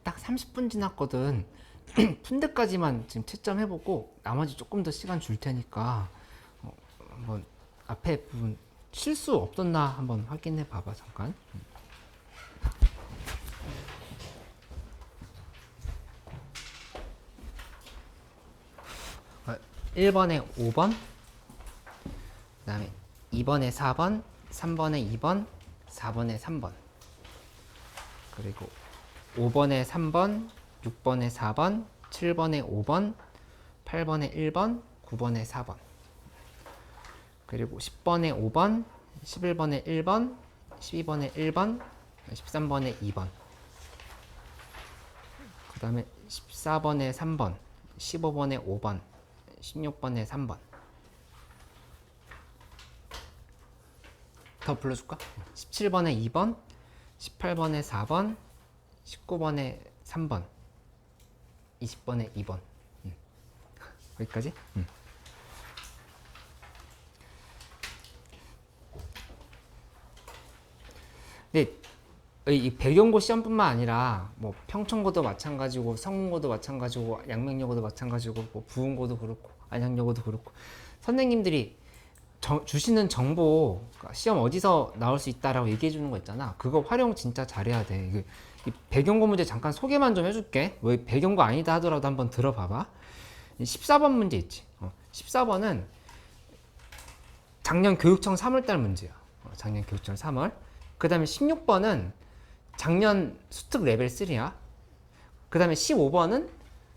딱 30분 지났거든. 푼 데까지만 지금 채점해보고 나머지 조금 더 시간 줄 테니까 한번 앞에 부분 실수 없었나 한번 확인해 봐봐 잠깐. 1번에 5번, 그 다음에 2번에 4번, 3번에 2번, 4번에 3번, 그리고 5번에 3번, 6번에 4번, 7번에 5번, 8번에 1번, 9번에 4번, 그리고 10번에 5번, 11번에 1번, 12번에 1번, 13번에 2번, 그 다음에 14번에 3번, 15번에 5번, 16번에 3번. 더 불러줄까? 17번에 2번, 18번에 4번, 19번에 3번, 20번에 2번. 여기까지? 근데 이 배경고 시험뿐만 아니라 뭐 평청고도 마찬가지고 성문고도 마찬가지고 양명여고도 마찬가지고 뭐 부은고도 그렇고 안양여고도 그렇고 선생님들이 주시는 정보 시험 어디서 나올 수 있다라고 얘기해 주는 거 있잖아. 그거 활용 진짜 잘해야 돼. 이 배경고 문제 잠깐 소개만 좀 해줄게. 왜 배경고 아니다 하더라도 한번 들어봐봐. 14번 문제 있지. 14번은 작년 교육청 3월달 문제야. 작년 교육청 3월. 그 다음에 16번은 작년 수특 레벨 3야. 그 다음에 15번은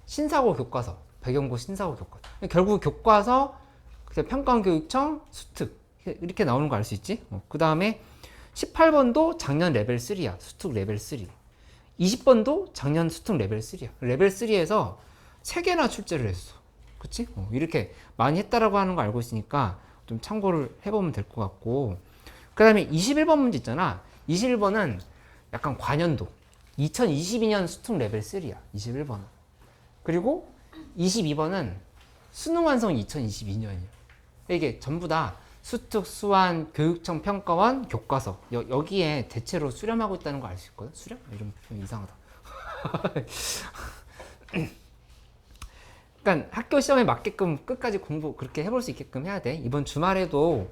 신사고 교과서, 배경고 신사고 교과서. 결국 교과서, 평가원교육청, 수특 이렇게 나오는 거 알 수 있지? 그 다음에 18번도 작년 레벨 3야. 수특 레벨 3. 20번도 작년 수특 레벨 3야. 레벨 3에서 3개나 출제를 했어. 그치? 이렇게 많이 했다라고 하는 거 알고 있으니까 좀 참고를 해보면 될 것 같고. 그 다음에 21번 문제 있잖아. 21번은 약간 관연도 2022년 수특 레벨 3야 21번은. 그리고 22번은 수능 완성 2022년이야. 이게 전부 다 수특, 수완, 교육청, 평가원, 교과서 여기에 대체로 수렴하고 있다는 거 알 수 있거든. 수렴? 이름 표현 이상하다. 그러니까 학교 시험에 맞게끔 끝까지 공부 그렇게 해볼 수 있게끔 해야 돼. 이번 주말에도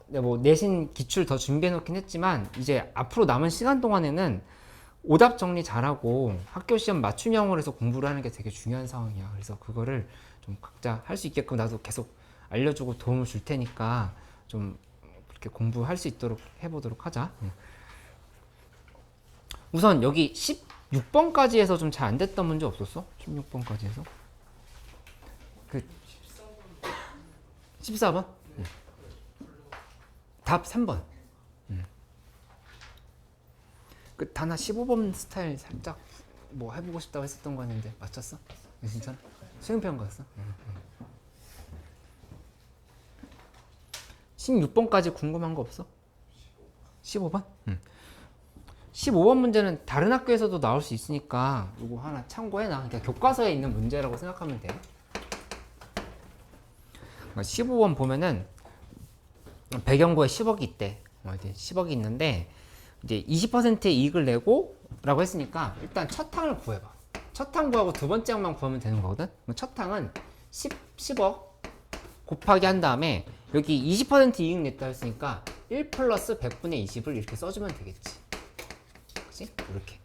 뭐 내신 기출 더 준비해 놓긴 했지만 이제 앞으로 남은 시간 동안에는 오답 정리 잘하고 학교 시험 맞춤형으로 해서 공부를 하는 게 되게 중요한 상황이야. 그래서 그거를 좀 각자 할 수 있게끔 나도 계속 알려주고 도움을 줄 테니까 좀 그렇게 공부할 수 있도록 해보도록 하자. 우선 여기 16번까지 해서 좀 잘 안 됐던 문제 없었어? 16번까지 해서? 그 14번? 답 3번. 그 다나 15번 스타일 살짝 뭐 해보고 싶다고 했었던 거였는데 맞췄어? 진짜? 수행평 가였어? 16번까지 궁금한 거 없어? 15번? 15번 문제는 다른 학교에서도 나올 수 있으니까 이거 하나 참고해놔. 그러니까 교과서에 있는 문제라고 생각하면 돼. 15번 보면은 배경고에 10억이 있대. 10억이 있는데 이제 20%의 이익을 내고 라고 했으니까 일단 첫 항을 구해봐. 첫 항 구하고 두 번째 항만 구하면 되는 거거든. 첫 항은 10억 곱하기 한 다음에 여기 20% 이익 냈다 했으니까 1 플러스 100분의 20을 이렇게 써주면 되겠지. 그치? 이렇게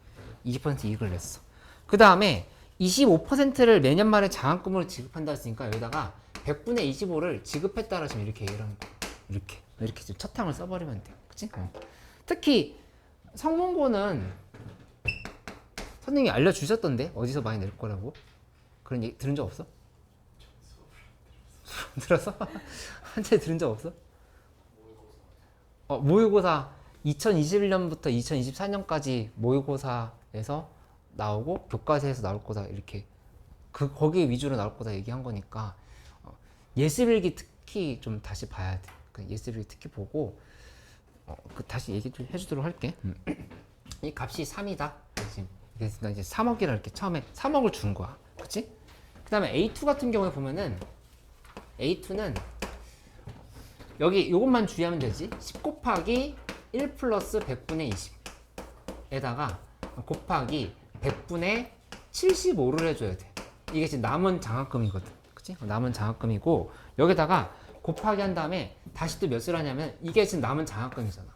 20% 이익을 냈어. 그 다음에 25%를 매년 말에 장학금으로 지급한다 했으니까 여기다가 100분의 25를 지급했다라 지금 이렇게 얘기를 하는 거야. 이렇게 지금 첫 항을 써버리면 돼. 그치? 특히 성문고는 선생님이 알려주셨던데 어디서 많이 낼 거라고. 그런 얘기 들은 적 없어? 들었어? 한테 들은 적 없어? 모의고사 2021년부터 2024년까지 모의고사에서 나오고 교과서에서 나올 거다 이렇게 거기 위주로 나올 거다 얘기한 거니까 예습일기 특히 좀 다시 봐야 돼. 예습일기 특히 보고 다시 얘기 좀 해주도록 할게. 이 값이 3이다. 그래서 이제 3억이라 이렇게 처음에 3억을 준 거야. 그치? 그 다음에 A2 같은 경우에 보면은 A2는 여기 이것만 주의하면 되지. 10 곱하기 1 플러스 100분의 20 에다가 곱하기 100분의 75를 해줘야 돼. 이게 지금 남은 장학금이거든. 그치? 남은 장학금이고, 여기다가 곱하기 한 다음에 다시 또 몇을 하냐면, 이게 지금 남은 장학금이잖아.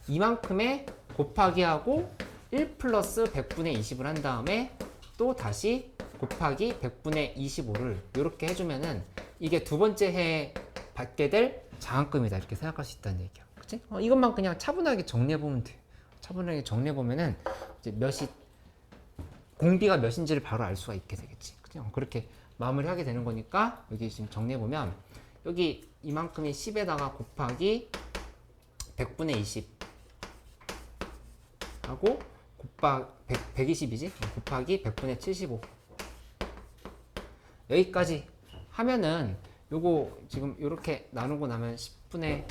이만큼에 곱하기 하고 1 플러스 100분의 20을 한 다음에 또 다시 곱하기 100분의 25를 이렇게 해주면은 이게 두 번째 해에 받게 될 장학금이다. 이렇게 생각할 수 있다는 얘기야. 그치? 이것만 그냥 차분하게 정리해보면 돼. 차분하게 정리해보면은 이제 몇이, 공비가 몇인지를 바로 알 수가 있게 되겠지. 그치? 그렇게 마무리하게 되는 거니까 여기 지금 정리해보면 여기 이만큼이 10에다가 곱하기 100분의 20 하고 곱하기 120이지? 곱하기 100분의 75 여기까지 하면은 요거 지금 이렇게 나누고 나면 10분의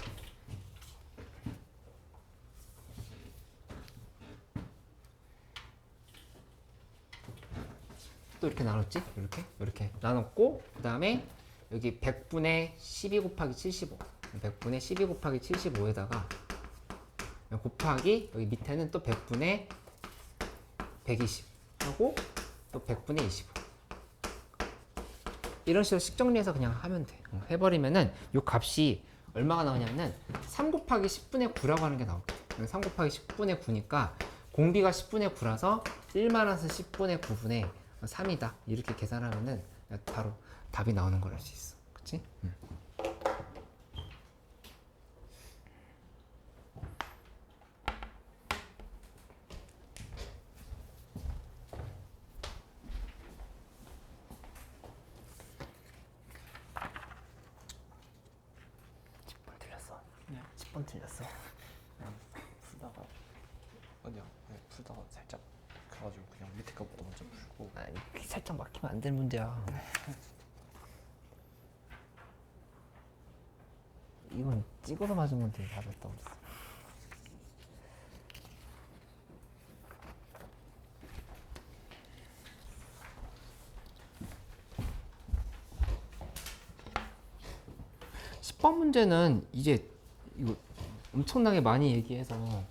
또 이렇게 나눴지? 이렇게 나눴고 그 다음에 여기 100분의 12 곱하기 75 100분의 12 곱하기 75에다가 곱하기 여기 밑에는 또 100분의 120 하고 또 100분의 25 이런 식으로 식정리해서 그냥 하면 돼. 해버리면은 요 값이 얼마가 나오냐면 3 곱하기 10분의 9라고 하는 게 나오거든. 3 곱하기 10분의 9니까 공비가 10분의 9라서 1-10분의 9분의 3이다. 이렇게 계산하면은 바로 답이 나오는 걸 알 수 있어. 그치? 10번 틀렸어. 풀다가 아니야, 풀다가 살짝 가가지고 그냥 밑에 거부터 먼저 풀고. 아니, 살짝 막히면 안 되는 문제야. 이건 찍어서 맞은 건데 답했다 그랬어. 번 문제는 이제 이거 엄청나게 많이 얘기해서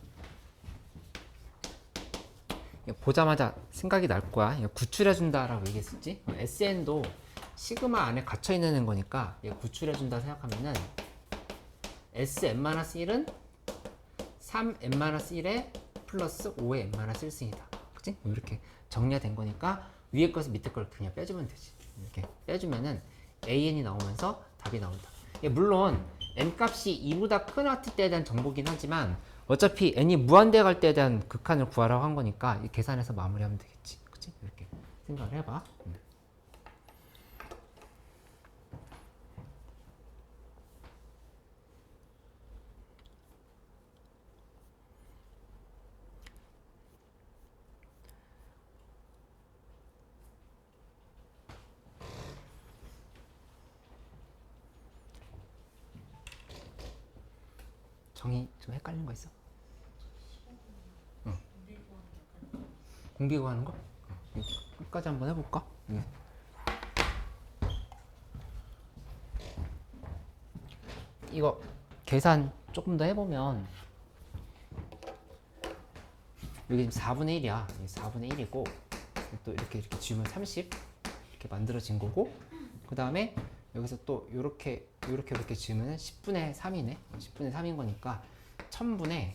보자마자 생각이 날 거야. 구출해준다라고 얘기했었지. SN도 시그마 안에 갇혀있는 거니까 구출해준다 생각하면은 Sn-1은 3n-1에 플러스 5의 n-1승이다. 그치? 이렇게 정리가 된 거니까 위에 것을 밑에 걸 그냥 빼주면 되지. 이렇게 빼주면은 AN이 나오면서 답이 나온다. 물론 n 값이 2보다 큰 하트 때에 대한 정보긴 하지만 어차피 n이 무한대 갈 때에 대한 극한을 구하라고 한 거니까 계산해서 마무리하면 되겠지. 그치? 이렇게 생각을 해봐. 정의 좀 헷갈리는 거 있어? 응. 공비 구하는 거? 끝까지 한번 해볼까? 응. 이거 계산 조금 더 해보면 여기 지금 4분의 1이야. 4분의 1이고 또 이렇게 지우면 30 이렇게 만들어진 거고 그 다음에 여기서 또 이렇게 지으면 10분의 3이네. 10분의 3인 거니까 1000분의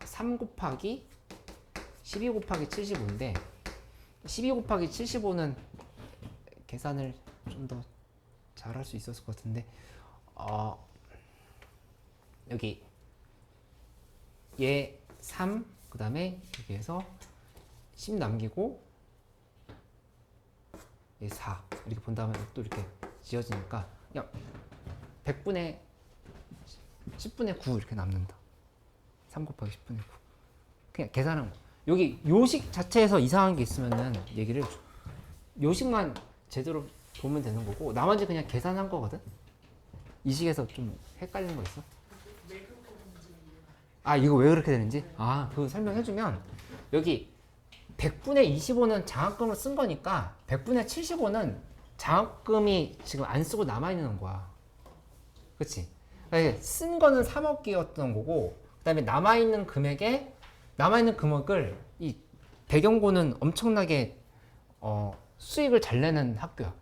3 곱하기 12 곱하기 75인데 12 곱하기 75는 계산을 좀 더 잘할 수 있었을 것 같은데 여기 얘 3, 그 다음에 여기에서 10 남기고 얘 4 이렇게 본 다음에 또 이렇게 지어지니까 그냥 100분의 10분의 9 이렇게 남는다. 3 곱하기 10분의 9 그냥 계산한 거. 여기 요식 자체에서 이상한 게 있으면은 얘기를 해줘. 요식만 제대로 보면 되는 거고 나머지 그냥 계산한 거거든. 이 식에서 좀 헷갈리는 거 있어? 아 이거 왜 그렇게 되는지? 아 그거 설명해주면 여기 100분의 25는 장학금을 쓴 거니까 100분의 75는 장학금이 지금 안 쓰고 남아있는 거야. 그치? 그러니까 쓴 거는 3억이었던 거고 그 다음에 남아있는 금액에 남아있는 금액을 이 배경고는 엄청나게 수익을 잘 내는 학교야.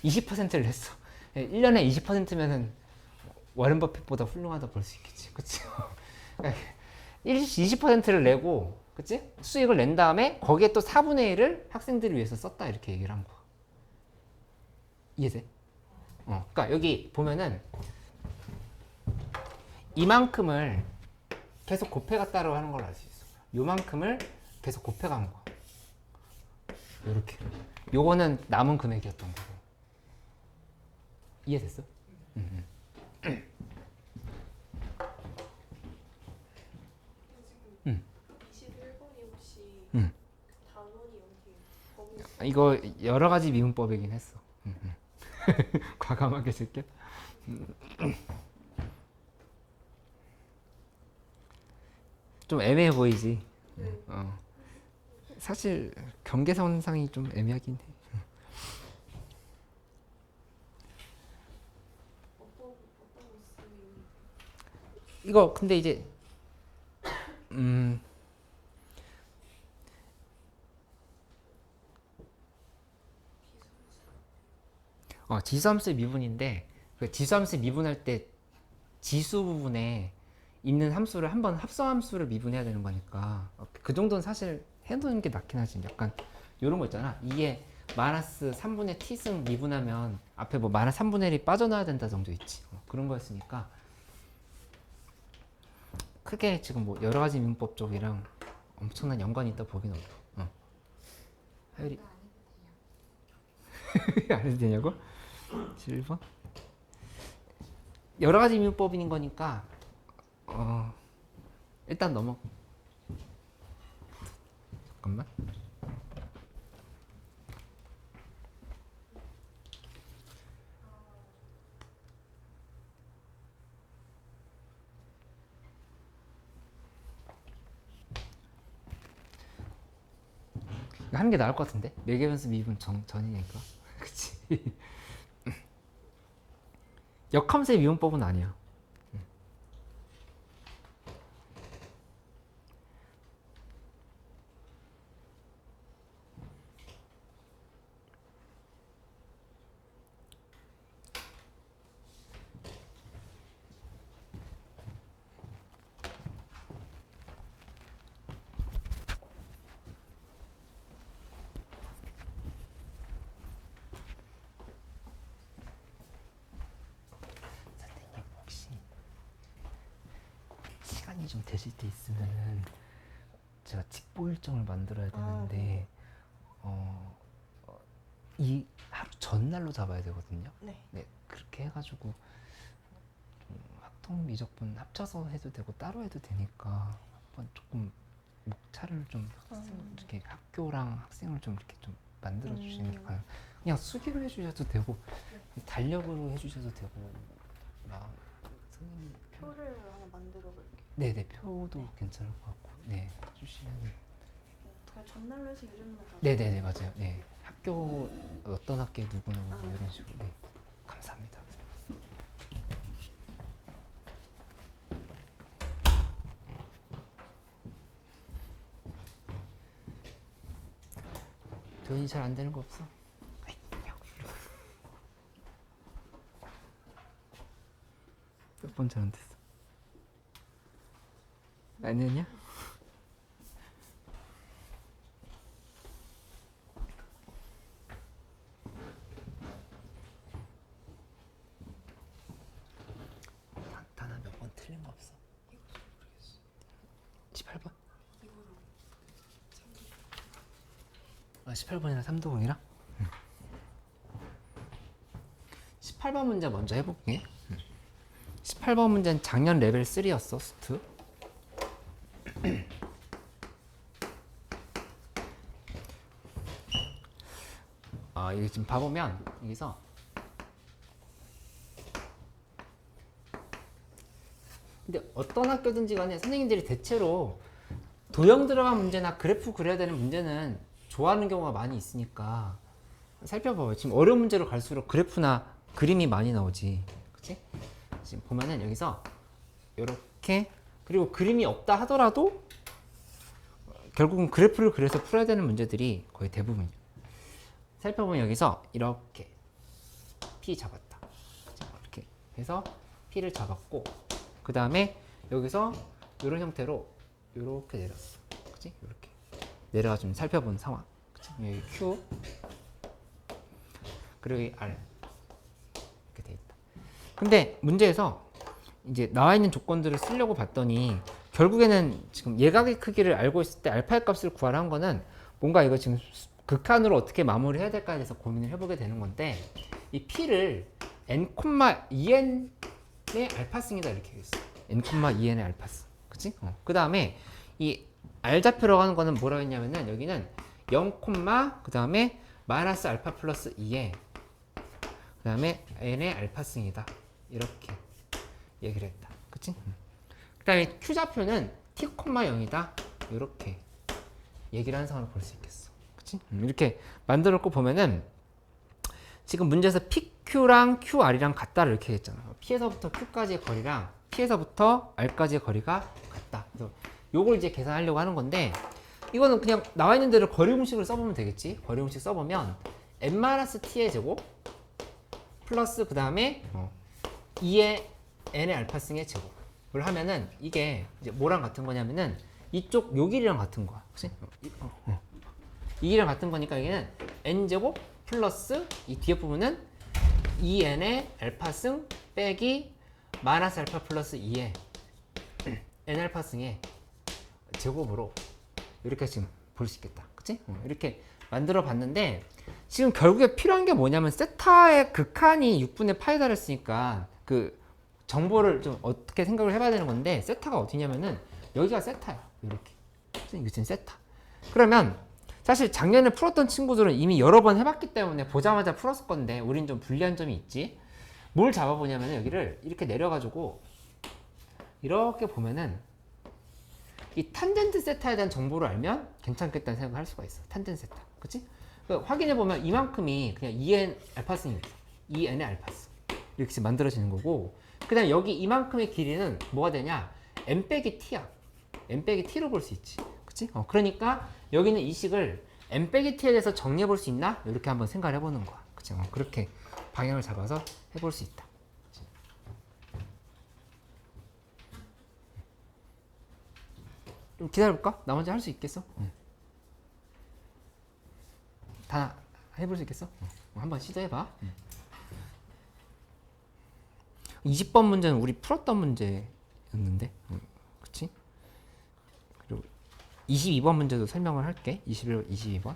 20%를 냈어. 1년에 20%면은 워렌 버핏보다 훌륭하다 볼 수 있겠지. 그치? 20%를 내고, 그치? 수익을 낸 다음에 거기에 또 4분의 1을 학생들을 위해서 썼다. 이렇게 얘기를 한 거야. 이해돼? 그러니까 여기 보면은 이만큼을 계속 곱해갔다고 하는 걸 알 수 있어. 요만큼을 계속 곱해간 거야. 요렇게. 요거는 남은 금액이었던 거고. 이해됐어? 지금 21번이 혹시 단원이 여기 범위 이거 여러 가지 미분법이긴 했어. 과감하게 쓸게. 좀 애매해 보이지? 사실 경계선상이 좀 애매하긴 해. 어떤 모습이 이거 근데 이제 지수함수의 미분인데 그 지수함수 미분할 때 지수 부분에 있는 함수를 한번 합성함수를 미분해야 되는 거니까 그 정도는 사실 해놓는 게 낫긴 하지. 약간 이런 거 있잖아. 2에 마이너스 3분의 t승 미분하면 앞에 뭐 마이너스 3분의 1이 빠져나와야 된다 정도 있지. 그런 거였으니까 크게 지금 뭐 여러 가지 미분법 쪽이랑 엄청난 연관이 있다 보긴 어려워. 하율이 안 해도 되냐고? 7번? 여러 가지 미분법인 거니까 일단 넘어. 잠깐만. 이거 하는 게 나을 것 같은데? 매개변수 미분 전이니까. 그치? 역함수의 미분법은 아니야. 혹시 시간이 좀 되실 때 있으면은 제가 직보 일정을 만들어야 되는데 이 하루 전날로 잡아야 되거든요. 네. 네, 그렇게 해가지고 좀 학통 미적분 합쳐서 해도 되고 따로 해도 되니까 한번 조금 목차를 좀 이렇게 학교랑 학생을 좀 이렇게 좀 만들어 주시는 게 가능. 그냥 수기로 해주셔도 되고 달력으로 해주셔도 되고 막 선생님 표를 하나 만들어 볼게요. 네네 표도 괜찮을 것 같고 네 해주시면 그냥 전날로 해서 이름만 다. 네네네 맞아요. 네 학교 어떤 학교에 누구누구 뭐 이런 식으로 네 감사합니다. 돈이 잘 안 되는 거 없어? 몇 번 잘 안 됐어? 안 했냐? 단아 몇 번 틀린 거 없어? 18번? 18번이랑 3도공이랑? 18번 문제 먼저 해볼게. 18번 문제는 작년 레벨 3였어, 스트. 여기 지금 봐보면, 여기서 근데 어떤 학교든지 간에 선생님들이 대체로 도형 들어간 문제나 그래프 그려야 되는 문제는 좋아하는 경우가 많이 있으니까 살펴봐요. 지금 어려운 문제로 갈수록 그래프나 그림이 많이 나오지. 그치? 지금 보면은 여기서 이렇게 그리고 그림이 없다 하더라도 결국은 그래프를 그려서 풀어야 되는 문제들이 거의 대부분이에요. 살펴보면 여기서 이렇게 P 잡았다. 이렇게 해서 P를 잡았고 그 다음에 여기서 이런 형태로 이렇게 내렸어. 그치? 이렇게 내려가 좀 살펴본 상황. 그치? 여기 Q 그리고 이 R 이렇게 돼 있다. 근데 문제에서 이제 나와 있는 조건들을 쓰려고 봤더니 결국에는 지금 예각의 크기를 알고 있을 때 알파의 값을 구하라는 거는 뭔가 이거 지금 극한으로 어떻게 마무리해야 될까에 대해서 고민을 해보게 되는 건데 이 P를 n,2n의 알파승이다 이렇게 되겠어. n,2n의 알파승. 그치? 그 다음에 이 R좌표라고 하는 거는 뭐라고 했냐면은 여기는 0, 그 다음에 마이너스 알파 플러스 2에 그 다음에 n의 알파승이다. 이렇게 얘기를 했다. 그치? 그 다음에 Q좌표는 t, 0이다. 이렇게 얘기를 하는 상황을 볼 수 있겠어. 그치? 이렇게 만들어 놓고 보면은 지금 문제에서 PQ랑 QR이랑 같다를 이렇게 했잖아. P에서부터 Q까지의 거리랑 P에서부터 R까지의 거리가 같다. 그래서 요걸 이제 계산하려고 하는 건데 이거는 그냥 나와 있는 대로 거리 공식을 써보면 되겠지. 거리 공식 써보면 n-t의 제곱 플러스 그 다음에 2의 n의 알파승의 제곱을 하면은 이게 이제 뭐랑 같은 거냐면은 이쪽 요 길이랑 같은 거야. 그치? 이 길이랑 같은 거니까 여기는 n제곱 플러스 이 뒤에 부분은 2n의 알파승 빼기 마이너스 알파 플러스 2의 n 알파승의 제곱으로 이렇게 지금 볼 수 있겠다. 그치? 이렇게 만들어 봤는데 지금 결국에 필요한 게 뭐냐면 세타의 극한이 6분의 파에 달했으니까 그 정보를 좀 어떻게 생각을 해봐야 되는 건데 세타가 어디냐면은 여기가 세타야. 이렇게. 이게 지금 세타. 그러면 사실 작년에 풀었던 친구들은 이미 여러 번 해봤기 때문에 보자마자 풀었을 건데 우린 좀 불리한 점이 있지. 뭘 잡아보냐면 여기를 이렇게 내려가지고 이렇게 보면은 이 탄젠트 세타에 대한 정보를 알면 괜찮겠다는 생각을 할 수가 있어. 탄젠트 세타. 그치? 확인해보면 이만큼이 그냥 2n 알파승입니다. 2n의 알파승. 이렇게 만들어지는 거고 그 다음에 여기 이만큼의 길이는 뭐가 되냐? n 빼기 t야. n 빼기 t로 볼 수 있지. 그치? 그러니까 여기는 이 식을 n 빼기 t에 대해서 정리해 볼 수 있나? 이렇게 한번 생각을 해보는 거야. 그치? 그렇게 방향을 잡아서 해볼 수 있다. 좀 기다려볼까? 나 먼저 할 수 있겠어? 다 해볼 수 있겠어? 한번 시도해봐. 20번 문제는 우리 풀었던 문제였는데, 그치? 그리고 22번 문제도 설명을 할게. 21, 22번.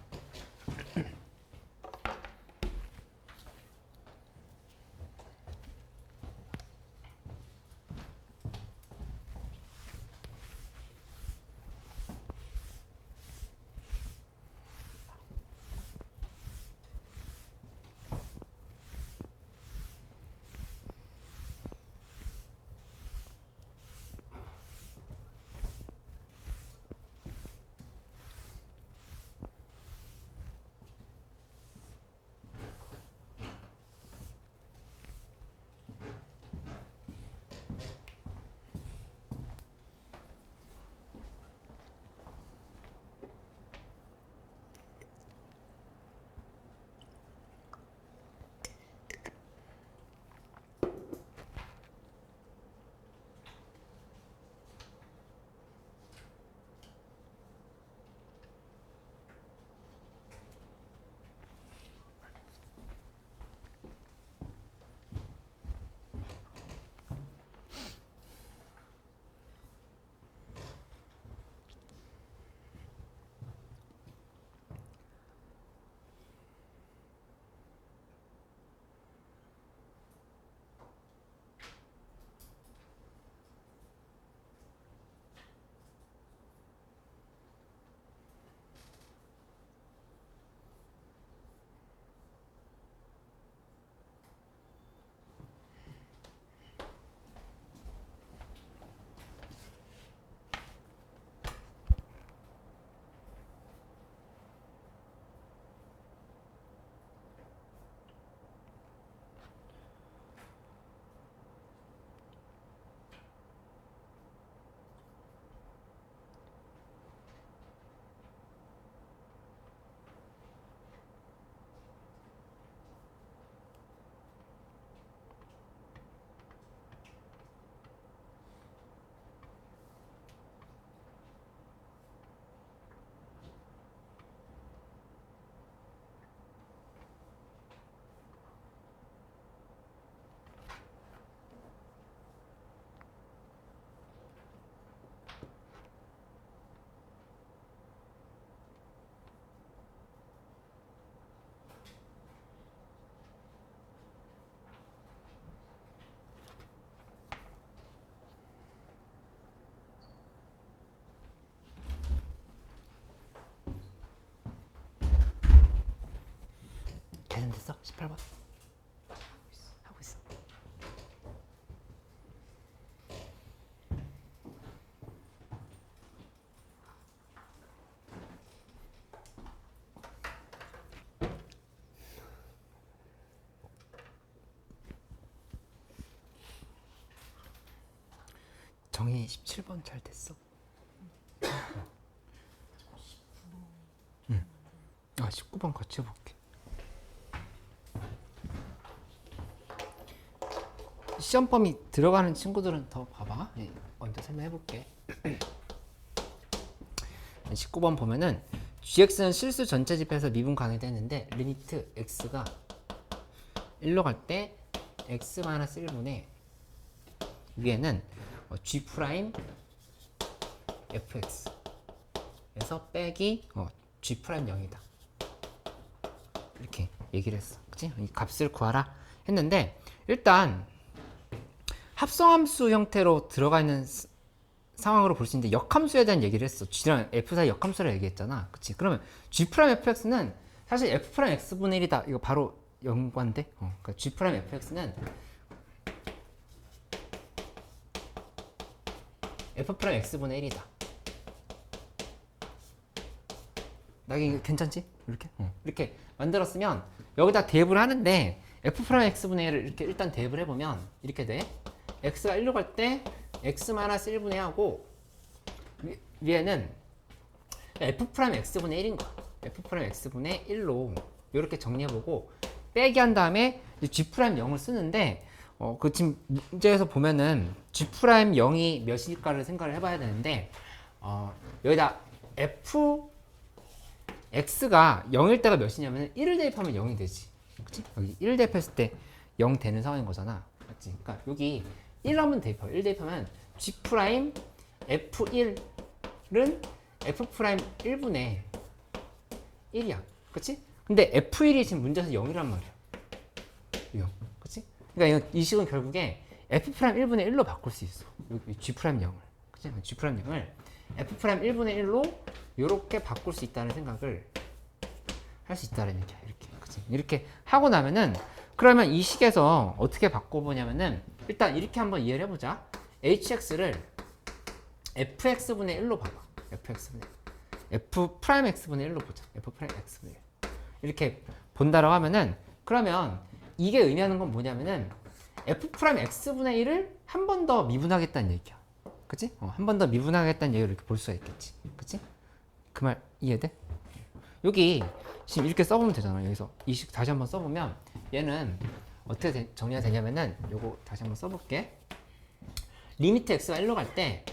됐어? 18번 하고 있어. 정희 17번 잘 됐어? 응. 아 19번 같이 해볼게. 시험 범위 들어가는 친구들은 더 봐봐. 먼저 설명해볼게. 19번 보면은 gx는 실수 전체 집에서 미분 가능되는데 리미트 x가 1로 갈 때 x-1분의 위에는 g 프라임 fx 에서 빼기 g 프라임 0이다. 이렇게 얘기를 했어. 그치? 이 값을 구하라 했는데 일단 합성함수 형태로 들어가 있는 상황으로 볼 수 있는데 역함수에 대한 얘기를 했어. g랑 f 사이 역함수라 얘기했잖아. 그치? 그러면 g 프라임 fx는 사실 f 프라임 x분의 1이다. 이거 바로 연관돼. 그러니까 g 프라임 fx는 f 프라임 x분의 1이다. 나 이게 괜찮지? 이렇게? 이렇게 만들었으면 여기다 대입을 하는데 f 프라임 x분의 1을 이렇게 일단 대입을 해보면 이렇게 돼. x가 1로 갈 때 x-1분의 하고 위에는 f 프라임 x분의 1인 거야. f 프라임 x분의 1로 이렇게 정리해보고 빼기 한 다음에 g 프라임 0을 쓰는데 그 지금 문제에서 보면은 g 프라임 0이 몇일까를 생각을 해봐야 되는데 여기다 f x가 0일 때가 몇이냐면 1을 대입하면 0이 되지. 그치? 여기 1을 대입했을 때 0 되는 상황인 거잖아. 맞지? 그러니까 여기 1 하면 대입해. 1 대입하면 g 프라임 f1은 f 프라임 1분의 1이야. 그치? 근데 f1이 지금 문제에서 0이란 말이야. 0. 그치? 그러니까 이 식은 결국에 f 프라임 1분의 1로 바꿀 수 있어. 여기 g 프라임 0을. 그치? g 프라임 0을 f 프라임 1분의 1로 이렇게 바꿀 수 있다는 생각을 할 수 있다는 얘기야. 이렇게. 그치? 이렇게 하고 나면은 그러면 이 식에서 어떻게 바꿔보냐면은 일단 이렇게 한번 이해를 해보자. hx를 fx분의 1로 봐봐. fx분의 f 프라임 x분의 1로 보자. f 프라임 x분의 1 이렇게 본다라고 하면은 그러면 이게 의미하는 건 뭐냐면은 f 프라임 x분의 1을 한 번 더 미분하겠다는 얘기야. 그치? 한 번 더 미분하겠다는 얘기를 이렇게 볼 수가 있겠지. 그치? 그 말 이해돼? 여기 지금 이렇게 써보면 되잖아. 여기서 이 식 다시 한번 써보면 얘는 어떻게 정리가 되냐면은 요거 다시 한번 써볼게. 리미트 x가 1로 갈 때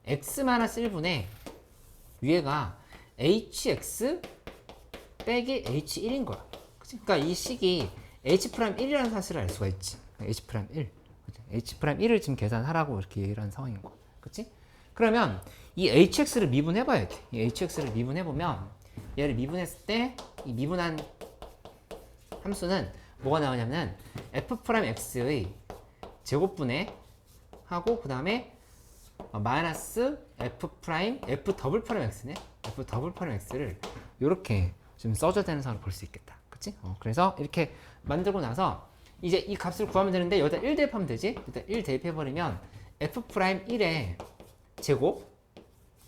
x-1분의 위에가 hx 빼기 h1인 거야. 그치? 그러니까 이 식이 h'1이라는 사실을 알 수가 있지. h'1 h'1을 지금 계산하라고 이렇게 얘기를 하는 상황인 거야. 그치? 그러면 이 hx를 미분해봐야 돼. 이 hx를 미분해보면 얘를 미분했을 때 이 미분한 함수는 뭐가 나오냐면 f'x의 제곱분의 하고 그 다음에 마이너스 f 더블 프라임 x네. f 더블 프라임 x를 이렇게 좀 써줘야 되는 상황을 볼 수 있겠다. 그치? 그래서 이렇게 만들고 나서 이제 이 값을 구하면 되는데 여기다 1 대입하면 되지? 일단 1 대입해버리면 f'1의 제곱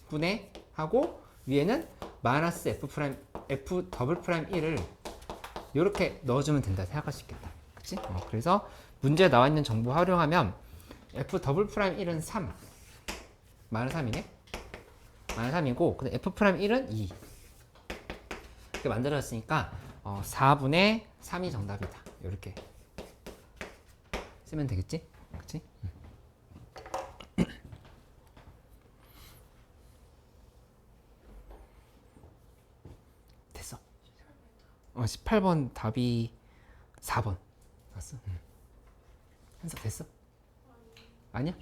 분의 하고 위에는 마이너스 f 더블 프라임 1을 이렇게 넣어주면 된다 생각할 수 있겠다. 그치? 그래서 문제에 나와 있는 정보 활용하면 f 더블 프라임 1은 3 마이너스 3이네. 마이너스 3이고 근데 f 프라임 1은 2 이렇게 만들어졌으니까 4분의 3이 정답이다. 이렇게 쓰면 되겠지? 그치? 됐어. 18번 답이 4번 맞어? 한석 됐어? 아니야?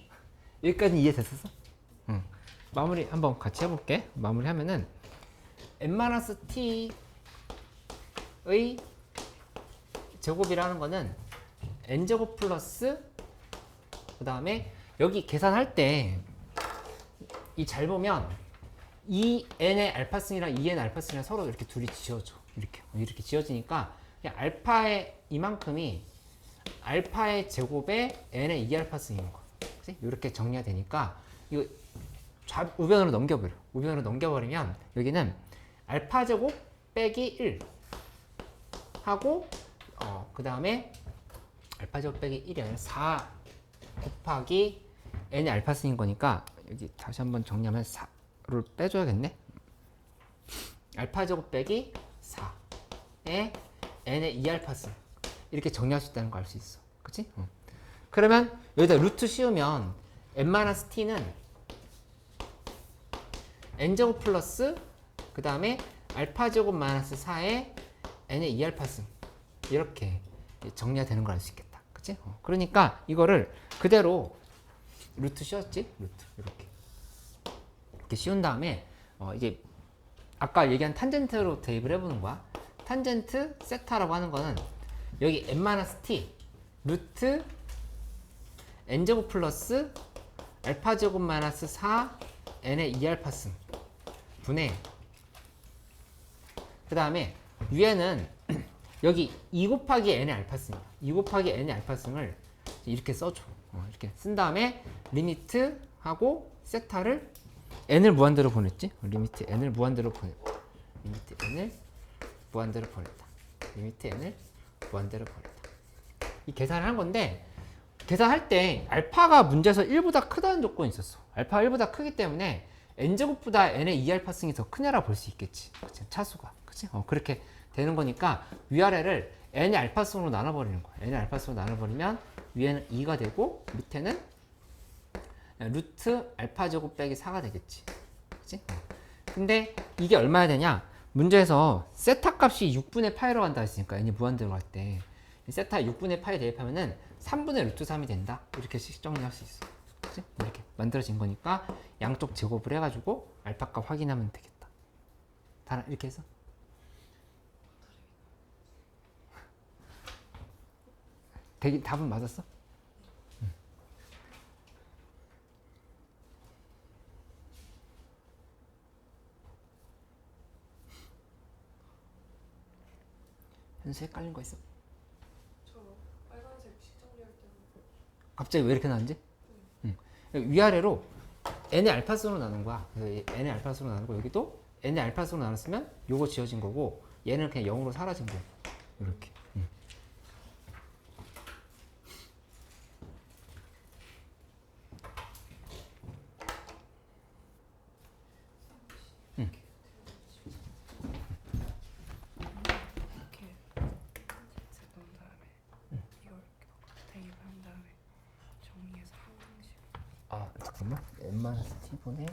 여기까지 이해됐었어? 응. 마무리 한번 같이 해볼게. 마무리 하면은 n-t의 제곱이라는 거는 n제곱 플러스 그 다음에 여기 계산할 때 이 잘 보면 2n의 알파승이랑 2n 알파승이랑 서로 이렇게 둘이 지어줘. 이렇게 지어지니까 그냥 알파의 이만큼이 알파의 제곱에 n의 2알파승인 거. 그치? 이렇게 정리가 되니까 이거 우변으로 넘겨버려. 우변으로 넘겨버리면 여기는 알파 제곱 빼기 1 하고 그 다음에 알파 제곱 빼기 1이 아니라 4 곱하기 n의 알파승인 거니까 여기 다시 한번 정리하면 4를 빼줘야겠네. 알파 제곱 빼기 4에 n의 2알파승 이렇게 정리할 수 있다는 거 알 수 있어. 그치? 그러면 여기다 루트 씌우면 n-t는 n제곱 플러스 그 다음에 알파 제곱 마이너스 4에 n의 2알파승 이렇게 정리가 되는 걸 알 수 있겠다. 그치? 그러니까 이거를 그대로 루트 씌웠지? 루트 이렇게 씌운 다음에 이제 아까 얘기한 탄젠트로 대입을 해보는 거야. 탄젠트 세타라고 하는 거는 여기 n-t 루트 n제곱 플러스 알파 제곱 마이너스 4 n의 2알파승 분의 그 다음에 위에는 여기 2 곱하기 n의 알파승 2 곱하기 n의 알파승을 이렇게 써줘. 이렇게 쓴 다음에 리미트 하고 세타를 n을 무한대로 보냈지? 리미트 n을 무한대로 보냈다. 리미트 n을 무한대로 보냈다. 리미트 n을 무한대로 보냈다. 이 계산을 한 건데 계산할 때 알파가 문제에서 1보다 크다는 조건이 있었어. 알파가 1보다 크기 때문에 n제곱보다 n의 2알파승이 더 크냐라 볼 수 있겠지. 그치? 차수가. 그치? 그렇게 되는 거니까 위아래를 n의 알파승으로 나눠버리는 거야. n의 알파승으로 나눠버리면 위에는 2가 되고 밑에는 루트 알파 제곱 빼기 4가 되겠지. 그치? 근데 이게 얼마야 되냐? 문제에서 세타 값이 6분의 파이로 간다 했으니까 n이 무한대로 갈 때 세타 6분의 파이 대입하면은 3분의 루트 3이 된다. 이렇게 정리할 수 있어. 그치? 이렇게 만들어진 거니까 양쪽 제곱을 해가지고 알파 값 확인하면 되겠다. 다 이렇게 해서 답은 맞았어? 현수 헷갈린 거 있어? 저 빨간색 시정리할 때는 갑자기 왜 이렇게 나는지? 위아래로 n의 알파승으로 나눈 거야. 그래서 n의 알파승으로 나누고 여기도 n의 알파승으로 나눴으면 요거 지어진 거고 얘는 그냥 0으로 사라진 거고 이렇게. 이렇게 넣은 다음에 이걸 이렇게 대입을 한 다음에 정리해서 항공식 아 잠깐만. n-t분의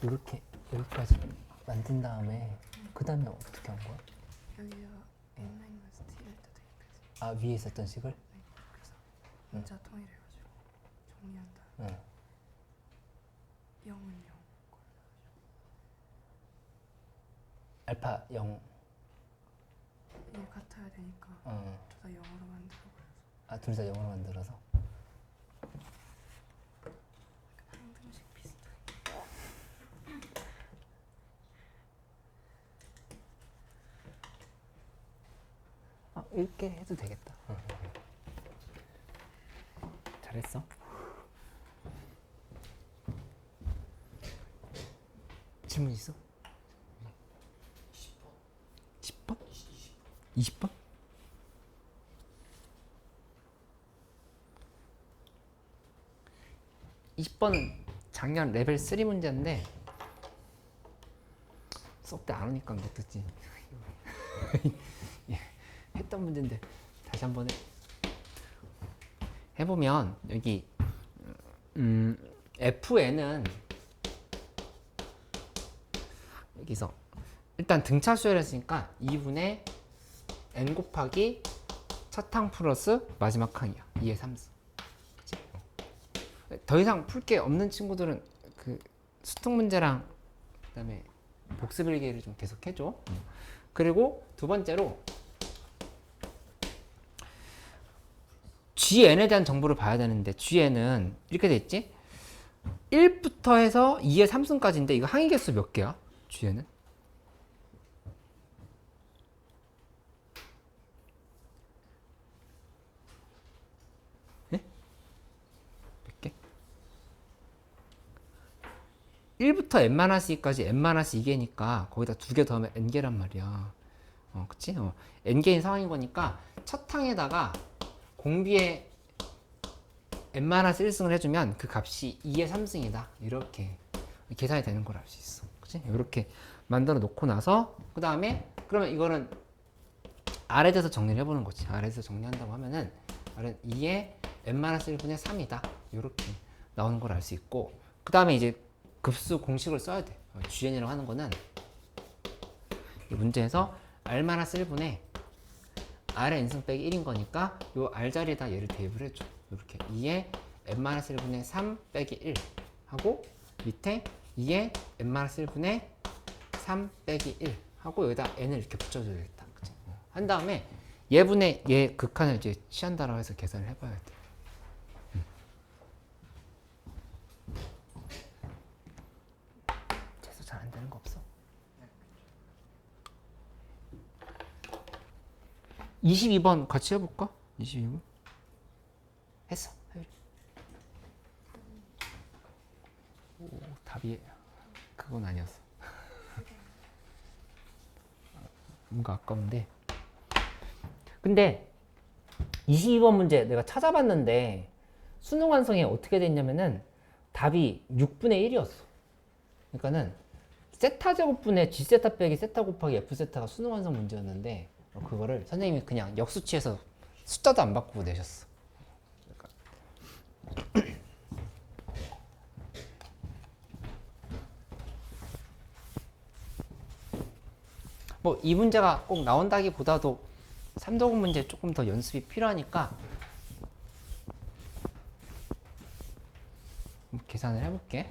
이렇게 여기까지 만든 다음에 그 다음에 어떻게 한 거야? 여기가 n-t를 또 대입해서 아 위에 있었던 식을? 네, 그래서 문자 통일해가지고 정리한 다음에 응. 0은 0 알파 0. 이게 같아야 되니까 둘 다 0으로 만들어버려서 아 둘 다 0으로 만들어서. 항등식 비슷하게 이렇게 해도 되겠다. 잘했어. 질문 있어? 10번? 20번? (20번은) 작년 레벨 3 문제인데 수업 때 안 오니까 못 듣지. 했던 문제인데 다시 한번 해보면 여기 FN은 여기서 일단 등차수열 했으니까 2분의 n 곱하기 첫 항 플러스 마지막 항이야. 2의 3수. 그치? 더 이상 풀 게 없는 친구들은 그 수특 문제랑 그다음에 복습 일기를 좀 계속 해줘. 그리고 두 번째로 GN에 대한 정보를 봐야 되는데 GN은 이렇게 돼 있지? 1부터 해서 2의 3승까지인데 이거 항의 개수 몇 개야? GN은? 예? 몇 개? 1부터 n-2까지 n-2개니까 거기다 2개 더하면 n개란 말이야. 그치? n개인 상황인 거니까 첫 항에다가 공비에 n-1승을 해주면 그 값이 2의 3승이다. 이렇게 계산이 되는 걸 알 수 있어. 그치? 이렇게 만들어 놓고 나서 그 다음에 그러면 이거는 R에 대해서 정리를 해보는 거지. R에 대해서 정리한다고 하면은 R은 2의 n-1분의 3이다. 이렇게 나오는 걸 알 수 있고 그 다음에 이제 급수 공식을 써야 돼. GN이라고 하는 거는 이 문제에서 R-1분의 R의 n승 빼기 1인 거니까 요 R 자리에다 얘를 대입을 해줘. 이렇게 2의 n-1분의 3 빼기 1 하고 밑에 2의 n-1분의 3 빼기 1 하고 여기다 n을 이렇게 붙여줘야겠다. 그치? 한 다음에 얘분의 얘 극한을 이제 취한다라고 해서 계산을 해봐야 돼. 재수 잘 안 되는 거 없어? 22번 같이 해볼까? 22번 했어. 오, 답이 그건 아니었어. 뭔가 아까운데. 근데 22번 문제 내가 찾아봤는데 수능 완성이 어떻게 됐냐면은 답이 6분의 1이었어. 그러니까는 세타 제곱분의 G 세타 빼기 세타 곱하기 F 세타가 수능 완성 문제였는데 그거를 선생님이 그냥 역수치해서 숫자도 안 바꾸고 내셨어. 뭐 이 문제가 꼭 나온다기보다도 3도급 문제 조금 더 연습이 필요하니까 계산을 해볼게.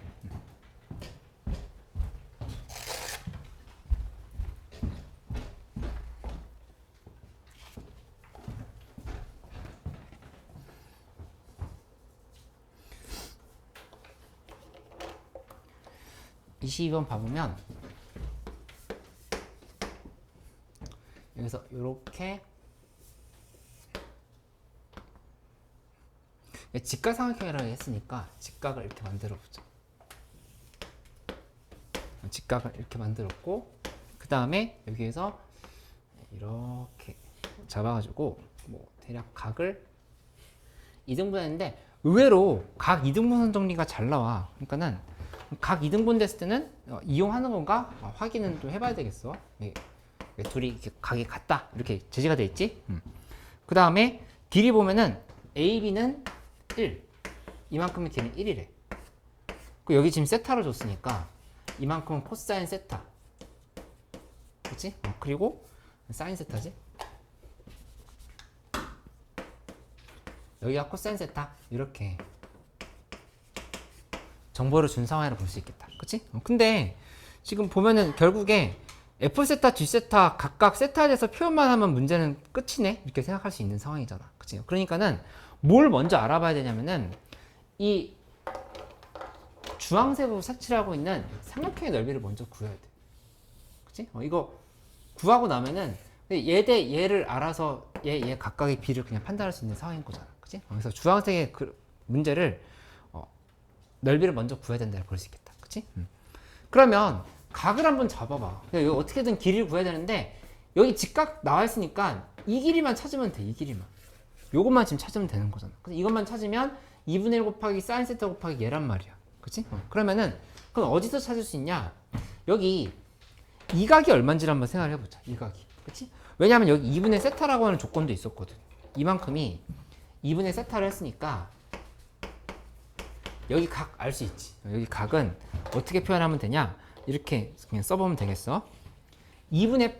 (22번) 봐보면 여기서 이렇게 직각삼각형이라고 했으니까 직각을 이렇게 만들어 보자. 직각을 이렇게 만들었고 그 다음에 여기에서 이렇게 잡아가지고 뭐 대략 각을 2등분 했는데 의외로 각 2등분 정리가 잘 나와. 그러니까는 각 2등분 됐을 때는 이용하는 건가 확인은 좀 해봐야 되겠어. 둘이 이렇게 각이 같다 이렇게 제시가 돼 있지. 그 다음에 길이 보면은 AB는 1 이만큼의 D는 1이래. 그 여기 지금 세타로 줬으니까 이만큼은 코사인 세타, 그렇지? 그리고 사인 세타지. 여기가 코사인 세타 이렇게 정보를 준 상황이라고 볼 수 있겠다. 그치? 근데 지금 보면은 결국에 F세타, G세타 각각 세타에 대해서 표현만 하면 문제는 끝이네? 이렇게 생각할 수 있는 상황이잖아. 그치? 그러니까는 뭘 먼저 알아봐야 되냐면은 이 주황색으로 색칠하고 있는 삼각형의 넓이를 먼저 구해야 돼. 그치? 이거 구하고 나면은 얘 대 얘를 알아서 얘 각각의 비를 그냥 판단할 수 있는 상황인 거잖아. 그치? 그래서 주황색의 그 문제를 넓이를 먼저 구해야 된다 볼 수 있겠다. 그치? 그러면 각을 한번 잡아봐. 여기 어떻게든 길이를 구해야 되는데 여기 직각 나와 있으니까 이 길이만 찾으면 돼. 이 길이만. 요것만 지금 찾으면 되는 거잖아. 그래서 이것만 찾으면 2분의 1 곱하기 사인 세타 곱하기 얘란 말이야. 그치? 그러면은 그럼 어디서 찾을 수 있냐? 여기 이 각이 얼마인지를 한번 생각을 해보자. 이 각이. 그치? 왜냐하면 여기 2분의 세타라고 하는 조건도 있었거든. 이만큼이 2분의 세타를 했으니까 여기 각 알 수 있지. 여기 각은 어떻게 표현하면 되냐? 이렇게 그냥 써보면 되겠어. 2분의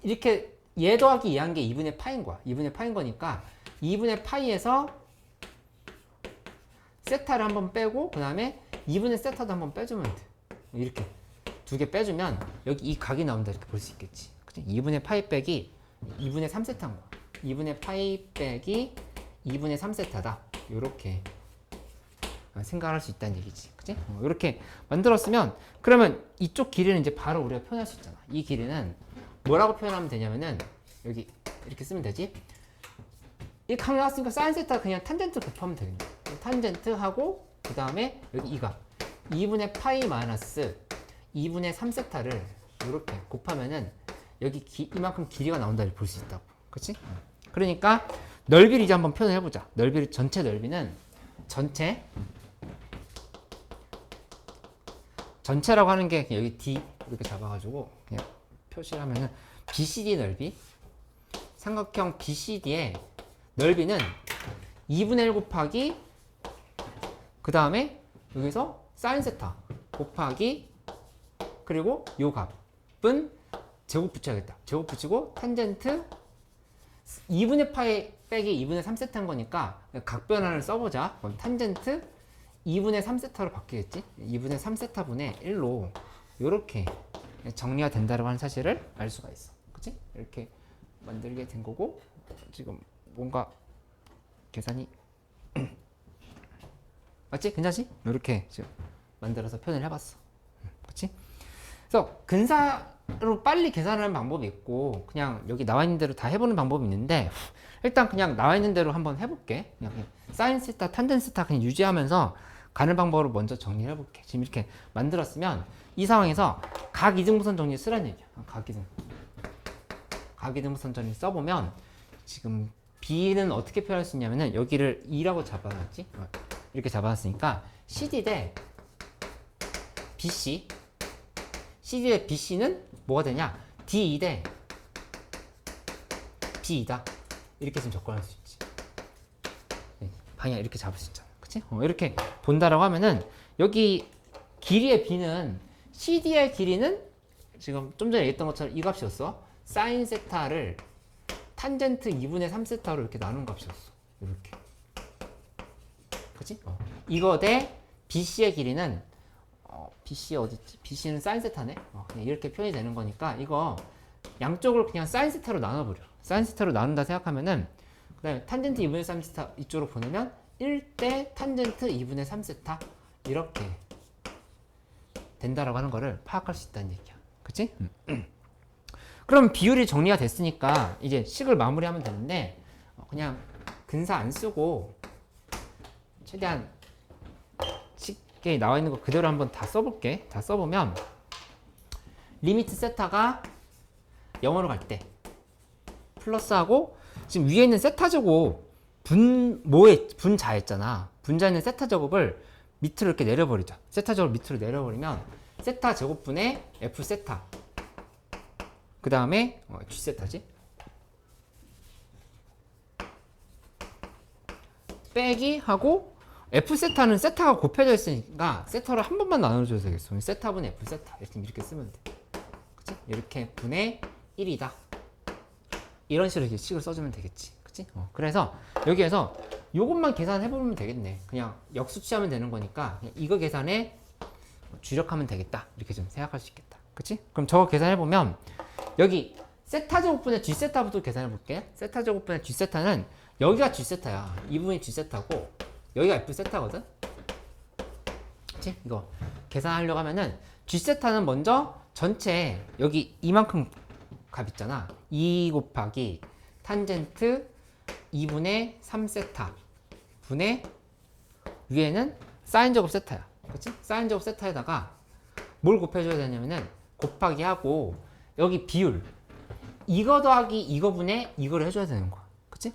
이렇게 얘 더하기 2한 게 2분의 파인 거야. 2분의 파인 거니까 2분의 파이에서 세타를 한번 빼고 그 다음에 2분의 세타도 한번 빼주면 돼. 이렇게 두 개 빼주면 여기 이 각이 나온다 이렇게 볼 수 있겠지. 그치? 2분의 파이 빼기 2분의 3세타인 거야. 2분의 파이 빼기 2분의 3세타다. 요렇게 생각할 수 있다는 얘기지. 그치? 이렇게 만들었으면 그러면 이쪽 길이는 이제 바로 우리가 표현할 수 있잖아. 이 길이는 뭐라고 표현하면 되냐면은 여기 이렇게 쓰면 되지. 이 각 나왔으니까 사인 세타 그냥 탄젠트 곱하면 되겠네. 탄젠트 하고 그 다음에 여기 이 각 2분의 파이 마이너스 2분의 3세타를 이렇게 곱하면은 여기 이만큼 길이가 나온다 이렇게 볼 수 있다고. 그치? 그러니까 넓이를 이제 한번 표현해 보자. 넓이를 전체 넓이는 전체라고 하는 게 그냥 여기 D 이렇게 잡아가지고 그냥 표시를 하면은 BCD 넓이 삼각형 BCD의 넓이는 2분의 1 곱하기 그 다음에 여기서 사인 세타 곱하기 그리고 요 값은 제곱 붙여야겠다. 제곱 붙이고 탄젠트 2분의 파이 빼기 2분의 3세타인 거니까 각 변환을 써보자. 그럼 탄젠트 2분의 3세타로 바뀌겠지? 2분의 3세타분의 1로 이렇게 정리가 된다고 하는 사실을 알 수가 있어. 그치? 이렇게 만들게 된 거고 지금 뭔가 계산이 맞지? 괜찮지? 이렇게 지금 만들어서 표현을 해봤어. 그치? 그래서 근사로 빨리 계산하는 방법이 있고 그냥 여기 나와 있는 대로 다 해보는 방법이 있는데 일단 그냥 나와 있는 대로 한번 해볼게. 그냥 사인 세타, 탄젠 세타 그냥 유지하면서 가는 방법으로 먼저 정리를 해볼게. 지금 이렇게 만들었으면 이 상황에서 각 이등분선 정리 쓰라는 얘기야. 각 이등분선 정리 써보면 지금 B는 어떻게 표현할 수 있냐면은 여기를 2라고 잡아놨지? 이렇게 잡아놨으니까 CD 대 BC CD 대 BC는 뭐가 되냐? D2 대 B2다. 이렇게 좀 접근할 수 있지. 방향 이렇게 잡을 수 있잖아. 그치? 이렇게 본다라고 하면은 여기 길이의 B는 CD의 길이는 지금 좀 전에 얘기했던 것처럼 이 값이었어. 사인 세타를 탄젠트 2분의 3세타로 이렇게 나눈 값이었어. 이렇게. 그치? 이거 대 BC의 길이는 BC 어딨지? BC는 사인 세타네? 그냥 이렇게 표현이 되는 거니까 이거 양쪽을 그냥 사인 세타로 나눠버려. 사인 세타로 나눈다 생각하면은 그 다음에 탄젠트 2분의 3세타 이쪽으로 보내면 1대 탄젠트 2분의 3세타 이렇게 된다라고 하는 거를 파악할 수 있다는 얘기야. 그치? 그럼 비율이 정리가 됐으니까 이제 식을 마무리하면 되는데 그냥 근사 안 쓰고 최대한 쉽게 나와 있는 거 그대로 한번 다 써볼게. 다 써보면 리미트 세타가 0으로 갈 때 플러스하고 지금 위에 있는 세타 제곱 분자했잖아. 분자에 있는 세타 제곱을 밑으로 이렇게 내려버리자. 세타 제곱 밑으로 내려버리면 세타 제곱분의 F 세타 그 다음에 G 세타지 빼기 하고 F 세타는 세타가 곱해져 있으니까 세타를 한 번만 나눠줘야 되겠어. 세타분의 F 세타 이렇게 쓰면 돼. 그치? 이렇게 분의 1이다. 이런 식으로 이렇게 식을 써주면 되겠지. 그치? 그래서 여기에서 요것만 계산해보면 되겠네. 그냥 역수치하면 되는 거니까 그냥 이거 계산에 주력하면 되겠다. 이렇게 좀 생각할 수 있겠다. 그치? 그럼 저거 계산해보면 여기 세타 제곱분의 G 세타부터 계산해볼게. 세타 제곱분의 G 세타는 여기가 G 세타야. 이 부분이 G 세타고 여기가 F 세타거든. 그치? 이거 계산하려고 하면은 G 세타는 먼저 전체 여기 이만큼 값 있잖아. 2 곱하기 탄젠트 2분의 3세타 분의 위에는 사인 제곱 세타야. 그치? 사인 제곱 세타에다가 뭘 곱해줘야 되냐면은 곱하기 하고 여기 비율 이거 더하기 이거분의 이거를 해줘야 되는 거야. 그치?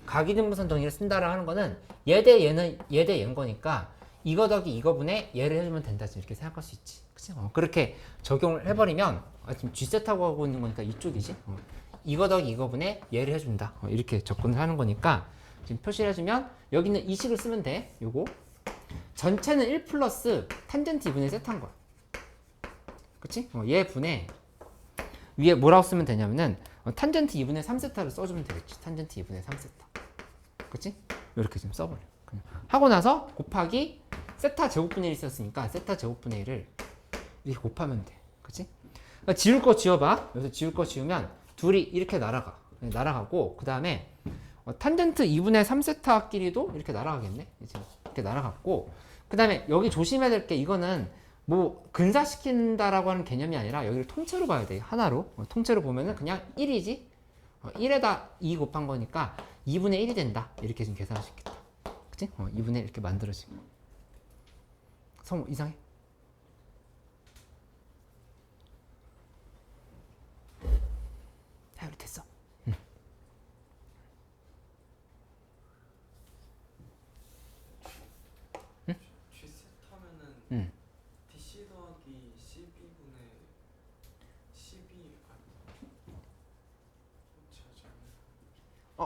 각이등분선 정리를 쓴다라고 하는 거는 얘 대 얘는 얘 대 얘인 거니까 이거 더하기 이거분의 얘를 해주면 된다. 이렇게 생각할 수 있지. 그치? 그렇게 적용을 해버리면 지금 G세타고 하고 있는 거니까 이쪽이지. 이거 더하기 이거분의 얘를 해준다. 이렇게 접근을 하는 거니까 지금 표시를 해주면 여기는 이 식을 쓰면 돼. 요거 전체는 1 플러스 탄젠트 2분의 세타인 거야. 그치? 얘 분의 위에 뭐라고 쓰면 되냐면은 탄젠트 2분의 3세타를 써주면 되겠지. 탄젠트 2분의 3세타. 그치? 이렇게 좀 써버려. 그냥. 하고 나서 곱하기 세타 제곱분의 1이 있었으니까 세타 제곱분의 1을 이렇게 곱하면 돼. 그치? 그러니까 지울 거 지워봐. 여기서 지울 거 지우면 둘이 이렇게 날아가고 그 다음에 탄젠트 2분의 3세타끼리도 이렇게 날아가겠네. 이제 이렇게 날아갔고 그 다음에 여기 조심해야 될 게 이거는 뭐 근사시킨다라고 하는 개념이 아니라 여기를 통째로 봐야 돼. 하나로. 통째로 보면은 그냥 1이지. 1에다 2 곱한 거니까 2분의 1이 된다. 이렇게 지금 계산할 수 있겠다. 그치? 2분의 1 이렇게 만들어지고. 성우 이상해? 자, 우리 됐어. G셋하면은 응. DC 더하기 12분의 12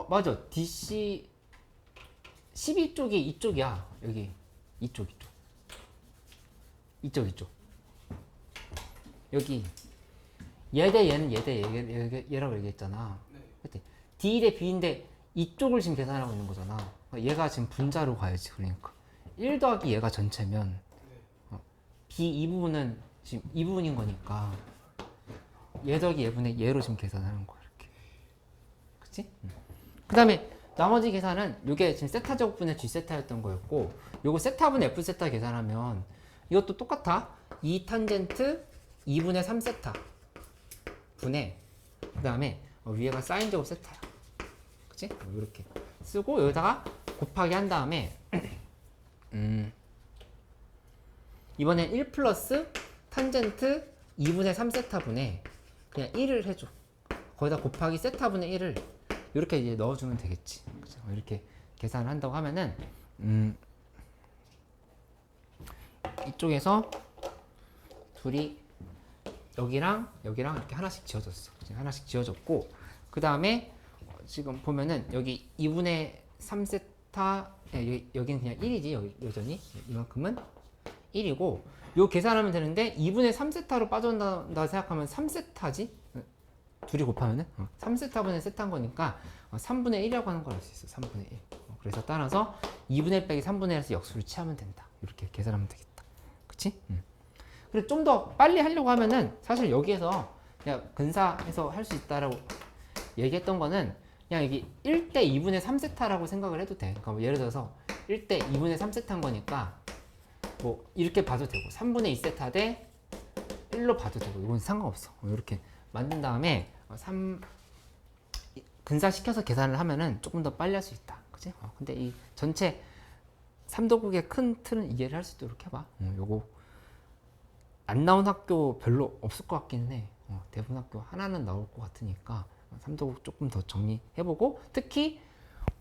맞아. DC 12쪽이 이쪽이야. 여기 이쪽. 여기 얘 대 얘는 얘 대 얘라고 얘기했잖아. 네. 그때 D 대 B인데 이쪽을 지금 계산하고 있는 거잖아. 얘가 지금 분자로 가야지. 그러니까 1 더하기 얘가 전체면 B 이 부분은 지금 이 부분인 거니까 얘 더하기 얘분의 얘로 지금 계산하는 거야. 이렇게. 그치? 그 다음에 나머지 계산은 이게 지금 세타 제곱분의 G 세타였던 거였고 요거 세타분의 F 세타 계산하면 이것도 똑같아. 2 탄젠트 2분의 3 세타 분의 그 다음에 위에가 사인 제곱 세타야. 그치? 이렇게 쓰고 여기다가 곱하기 한 다음에 이번엔 1 플러스 탄젠트 2분의 3 세타 분의 그냥 1을 해줘. 거기다 곱하기 세타 분의 1을 이렇게 이제 넣어주면 되겠지. 그죠? 이렇게 계산을 한다고 하면은 이쪽에서 둘이 여기랑 이렇게 하나씩 지어졌어. 하나씩 지어졌고 그 다음에 지금 보면은 여기 2분의 3세타 여기는 그냥 1이지. 여전히 이만큼은 1이고 요 계산하면 되는데 2분의 3세타로 빠져나온다 생각하면 3세타지? 둘이 곱하면은 3세타분의 세타인 거니까 3분의 1이라고 하는 걸 알 수 있어. 3분의 1. 그래서 따라서 2분의 1 빼기 3분의 1에서 역수를 취하면 된다. 이렇게 계산하면 되겠다. 그치? 그리고 좀 더 빨리 하려고 하면은 사실 여기에서 그냥 근사해서 할 수 있다라고 얘기했던 거는 그냥 여기 1대 2분의 3세타라고 생각을 해도 돼. 그러니까 뭐 예를 들어서 1대 2분의 3세타인 거니까 뭐 이렇게 봐도 되고 3분의 2세타 대 1로 봐도 되고 이건 상관없어. 이렇게 만든 다음에 근사시켜서 계산을 하면은 조금 더 빨리 할 수 있다. 그치? 근데 이 전체 3도국의 큰 틀은 이해를 할 수 있도록 해봐. 요거 안 나온 학교 별로 없을 것 같기는 해. 대부분 학교 하나는 나올 것 같으니까 3도국 조금 더 정리해보고 특히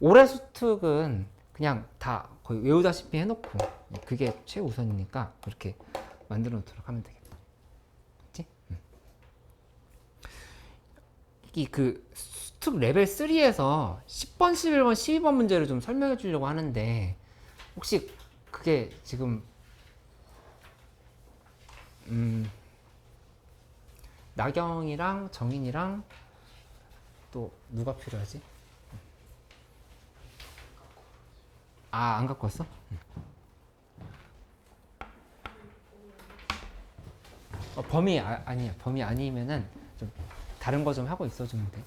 올해 수특은 그냥 다 거의 외우다시피 해놓고 그게 최우선이니까 그렇게 만들어 놓도록 하면 되겠다. 그치? 이 그 수특 레벨 3에서 10번, 11번, 12번 문제를 좀 설명해 주려고 하는데 혹시 그게 지금 나경이랑 정인이랑 또 누가 필요하지? 안 갖고 왔어? 범위 아니야. 범위 아니면은 좀 다른 거 좀 하고 있어주면 돼.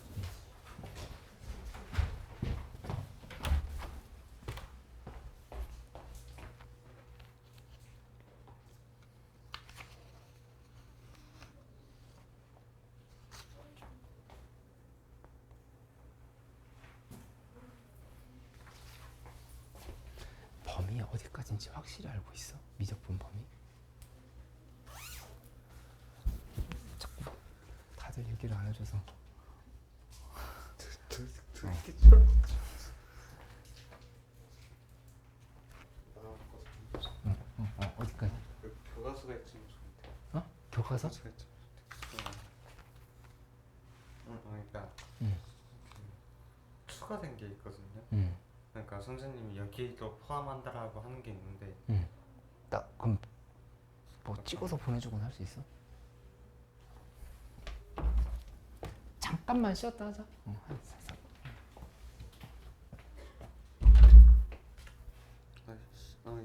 범위 어디까지인지 확실히 알고 있어? 미적분 범위? 자꾸 다들 얘기를 안 해줘서. 듣겠죠? 어디까지? 그 교과서가 있으면 좋은데. 교과서? 교과서가 있으면 좋겠어. 그러니까 추가된 게 있거든요. 그러니까 선생님이 여기도 포함한다라고 하는 게 있는데 나 그럼 뭐 찍어서 보내주거나 할 수 있어? 잠깐만 쉬었다 하자.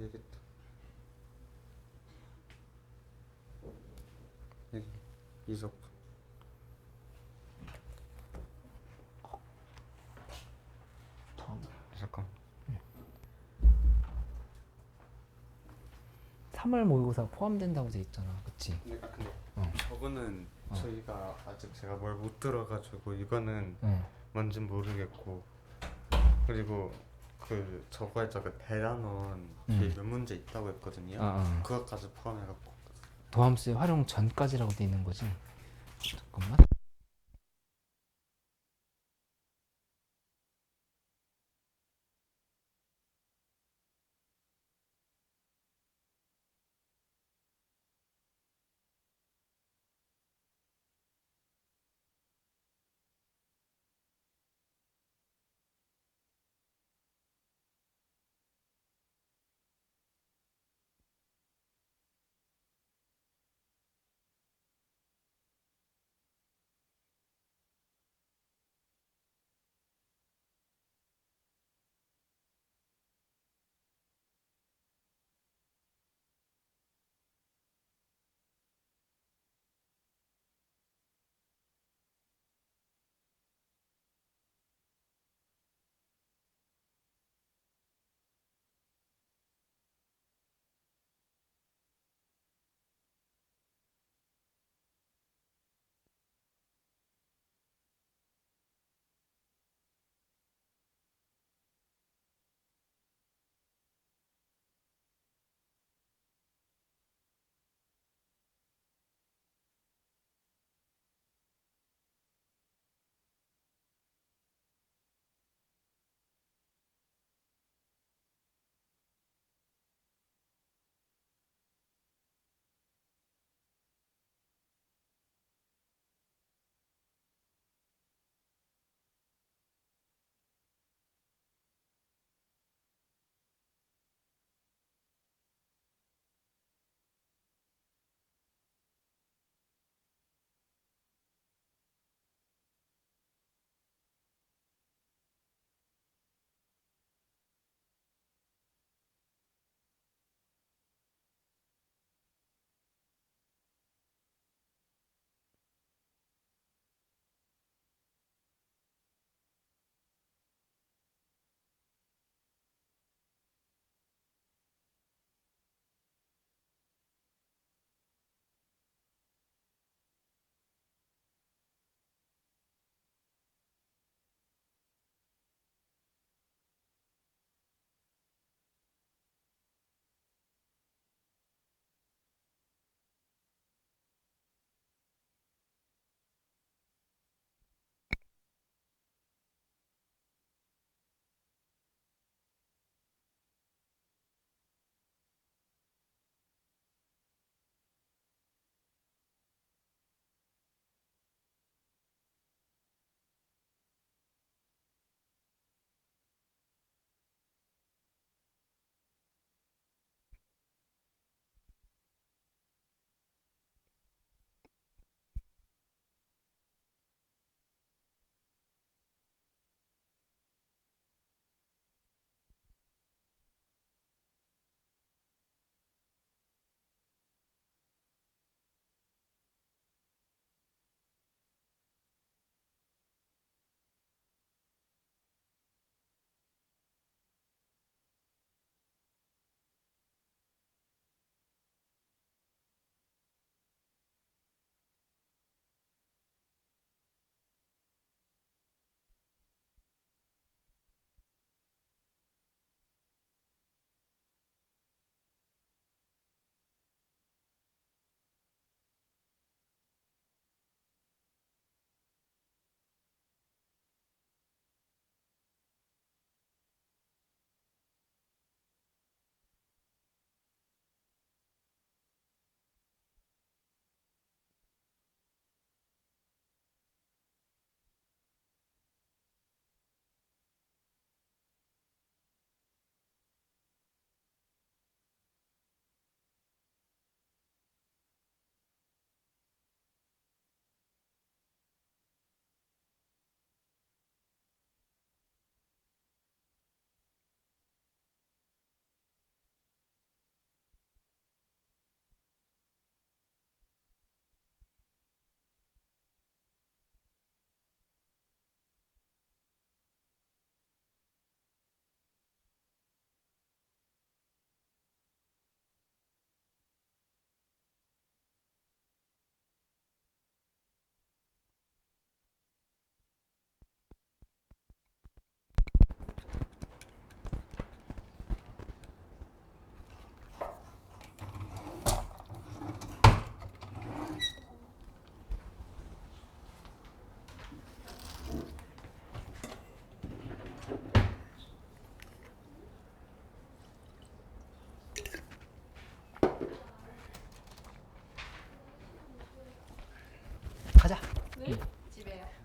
얘기했다. 이적. 잠깐. 3월 모의고사 포함된다고 돼 있잖아. 그치? 근데 어. 저거는 저희가 아직 제가 뭘 못 들어가지고 이거는 응. 뭔진 모르겠고, 그리고 그 저거 했죠. 그 대단원 뒤에 몇 문제 있다고 했거든요. 그것까지 포함해갖고. 도함수의 활용 전까지라고 돼 있는 거지. 잠깐만.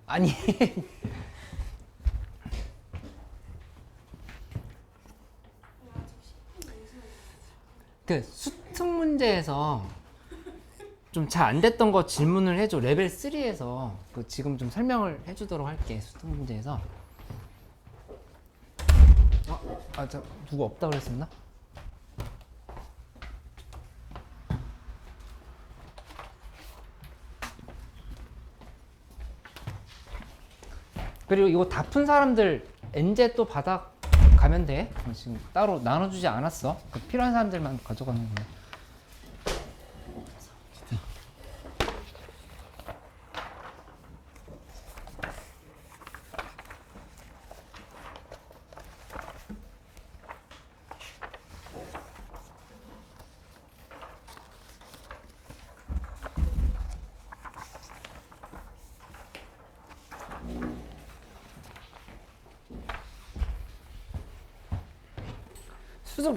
아니 그 수특 문제에서 좀 잘 안 됐던 거 질문을 해줘. 레벨 3에서 그 지금 좀 설명을 해주도록 할게. 수특 문제에서. 저 누구 없다 그랬었나? 그리고 이거 다 푼 사람들 엔제 또 받아 가면 돼. 지금 따로 나눠주지 않았어. 그 필요한 사람들만 가져가는 거야.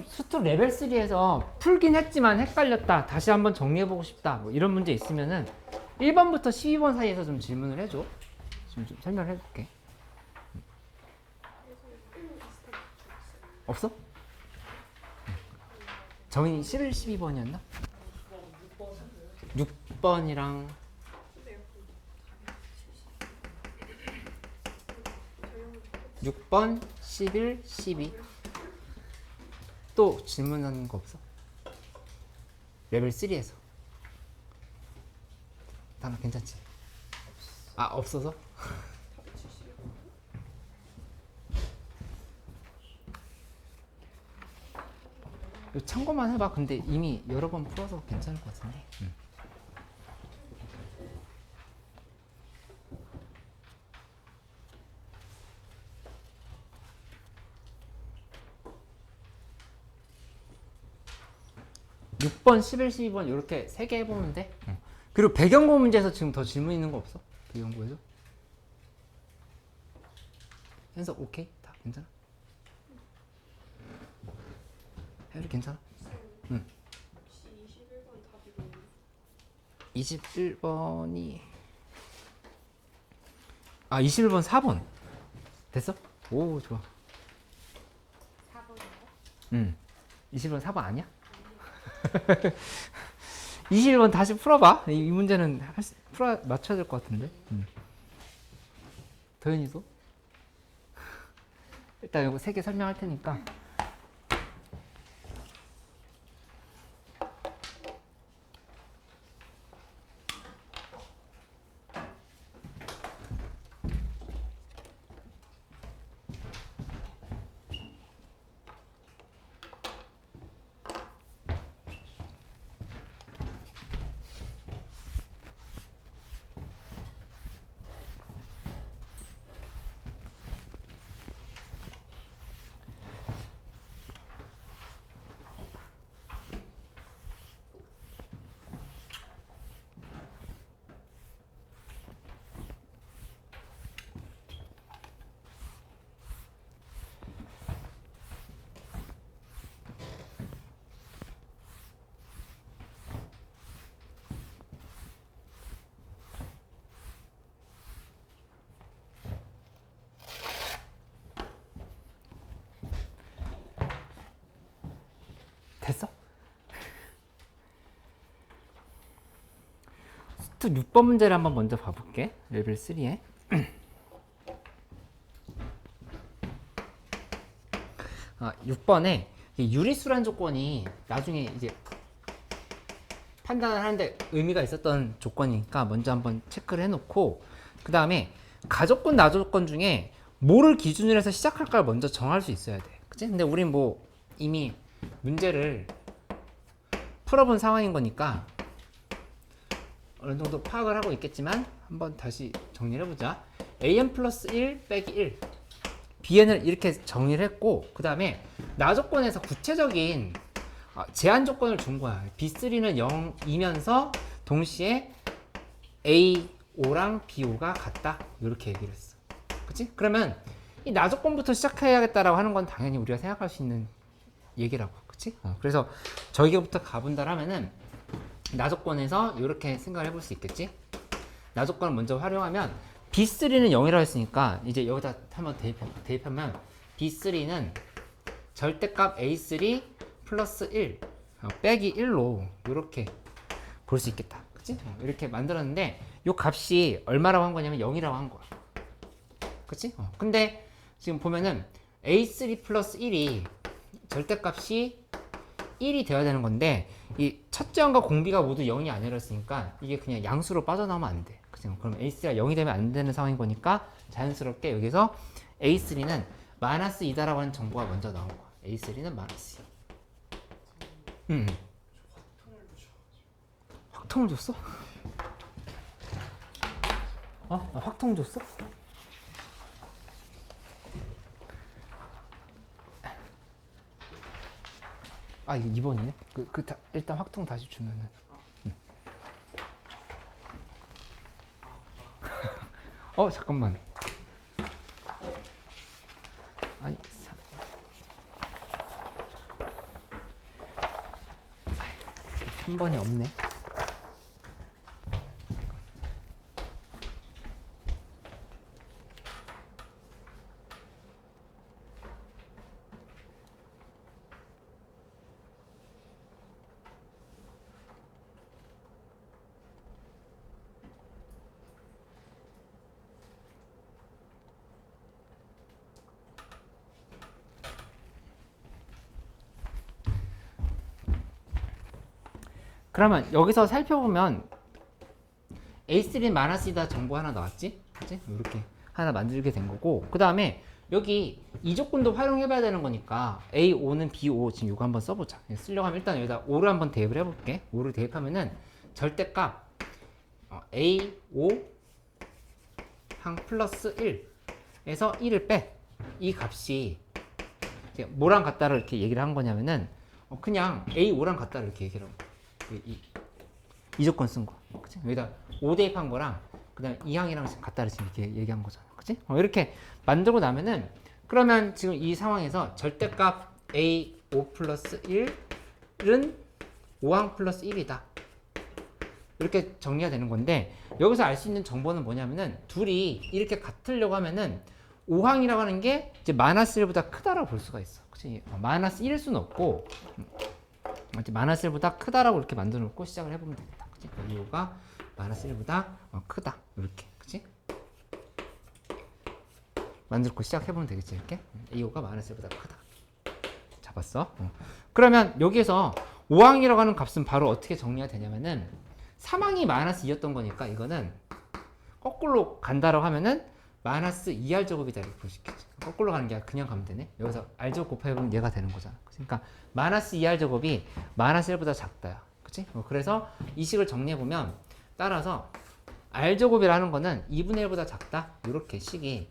수특 레벨 3에서 풀긴 했지만 헷갈렸다. 다시 한번 정리해보고 싶다. 뭐 이런 문제 있으면은 1번부터 12번 사이에서 좀 질문을 해줘. 지금 좀 설명을 해줄게. 없어? 정인이 11, 12번이었나? 6번이랑 6번, 11, 12. 또 질문하는 거 없어? 레벨 3에서. 다나 괜찮지? 없어서? 이거 참고만 해봐. 근데 이미 여러 번 풀어서 괜찮을 것 같은데. 6번, 11, 12번 이렇게 3개 해보면 돼. 그리고 배경고 문제에서 지금 더 질문 있는 거 없어? 배경고에서? 현석 오케이? 다 괜찮아? 혜율이 괜찮아? 응. 혹시 21번 답이 뭐예요? 21번이 21번 4번 됐어? 오 좋아. 4번인가? 21번 4번 아니야? 21번 다시 풀어봐. 이 문제는 맞춰야 될 것 같은데. 도현이도? 일단 이거 3개 설명할 테니까. 됐어? 수특 6번 문제를 한번 먼저 봐볼게. 레벨 3에. 6번에 유리수란 조건이 나중에 이제 판단을 하는데 의미가 있었던 조건이니까 먼저 한번 체크를 해놓고, 그 다음에 가조건, 나조건 중에 뭐를 기준으로 해서 시작할까를 먼저 정할 수 있어야 돼. 그치? 근데 우린 뭐 이미 문제를 풀어본 상황인 거니까 어느 정도 파악을 하고 있겠지만 한번 다시 정리를 해보자. an 플러스 1 빼기 1 bn을 이렇게 정리를 했고, 그 다음에 나조건에서 구체적인 제한 조건을 준 거야. b3는 0이면서 동시에 a5랑 b5가 같다, 이렇게 얘기를 했어. 그치? 그러면 이 나조건부터 시작해야겠다라고 하는 건 당연히 우리가 생각할 수 있는 얘기라고. 그치? 그래서 저기부터 가본다라면은 나조건에서 이렇게 생각을 해볼 수 있겠지? 나조건을 먼저 활용하면 B3는 0이라고 했으니까 이제 여기다 한번 대입하면 B3는 절대값 A3 플러스 1 빼기 1로 이렇게 볼 수 있겠다. 그치? 이렇게 만들었는데 이 값이 얼마라고 한 거냐면 0이라고 한 거야. 그치? 근데 지금 보면은 A3 플러스 1이 절대값이 1이 되어야 되는 건데 이 첫째 항과 공비가 모두 0이 아니었으니까 이게 그냥 양수로 빠져나오면 안 돼. 그치? 그럼 A3가 0이 되면 안 되는 상황인 거니까 자연스럽게 여기서 A3는 마이너스 2다라고 하는 정보가 먼저 나온 거야. A3는 마이너스 2. 확통을 줬어? 확통 줬어? 이거 2번이네? 일단 확통 다시 주면은. 잠깐만. 아니, 3번이 없네. 그러면 여기서 살펴보면 A3 마이너스이다 정보 하나 나왔지? 그치? 이렇게 하나 만들게 된 거고 그 다음에 여기 이 조건도 활용해 봐야 되는 거니까 A5는 B5 지금 이거 한번 써보자. 쓰려고 하면 일단 여기다 5를 한번 대입을 해볼게. 5를 대입하면은 절대값 A5 항 플러스 1에서 1을 빼. 이 값이 뭐랑 같다를 이렇게 얘기를 한 거냐면은 그냥 A5랑 같다를 이렇게 얘기를 한 거야. 이 조건 쓴 거. 그치? 여기다 5 대입한 거랑 그 다음에 2항이랑 같다를 지금 이렇게 얘기한 거잖아. 그치? 이렇게 만들고 나면은 그러면 지금 이 상황에서 절대값 A5 플러스 1은 5항 플러스 1이다. 이렇게 정리가 되는 건데 여기서 알 수 있는 정보는 뭐냐면은 둘이 이렇게 같으려고 하면은 5항이라고 하는 게 이제 마이너스 1보다 크다라고 볼 수가 있어. 그치? 마이너스 1일 수는 없고 마이너스 1보다 크다라고 이렇게 만들어 놓고 시작을 해보면 되겠다. 그치? 이유가 마이너스 1보다 크다. 이렇게. 그치? 만들고 시작해보면 되겠지. 이렇게. 이유가 마이너스 1보다 크다. 잡았어? 그러면 여기에서 5항이라고 하는 값은 바로 어떻게 정리가 되냐면은 3항이 마이너스 2였던 거니까 이거는 거꾸로 간다라고 하면은 마이너스 2R 제곱이다 이렇게 볼 수 있겠지. 거꾸로 가는 게 아니라 그냥 가면 되네. 여기서 R 제곱 곱해보면 얘가 되는 거잖아. 그러니까 마이너스 2R 제곱이 마이너스 1보다 작다야. 그치? 그래서 이 식을 정리해보면 따라서 R 제곱이라는 거는 2분의 1보다 작다. 이렇게 식이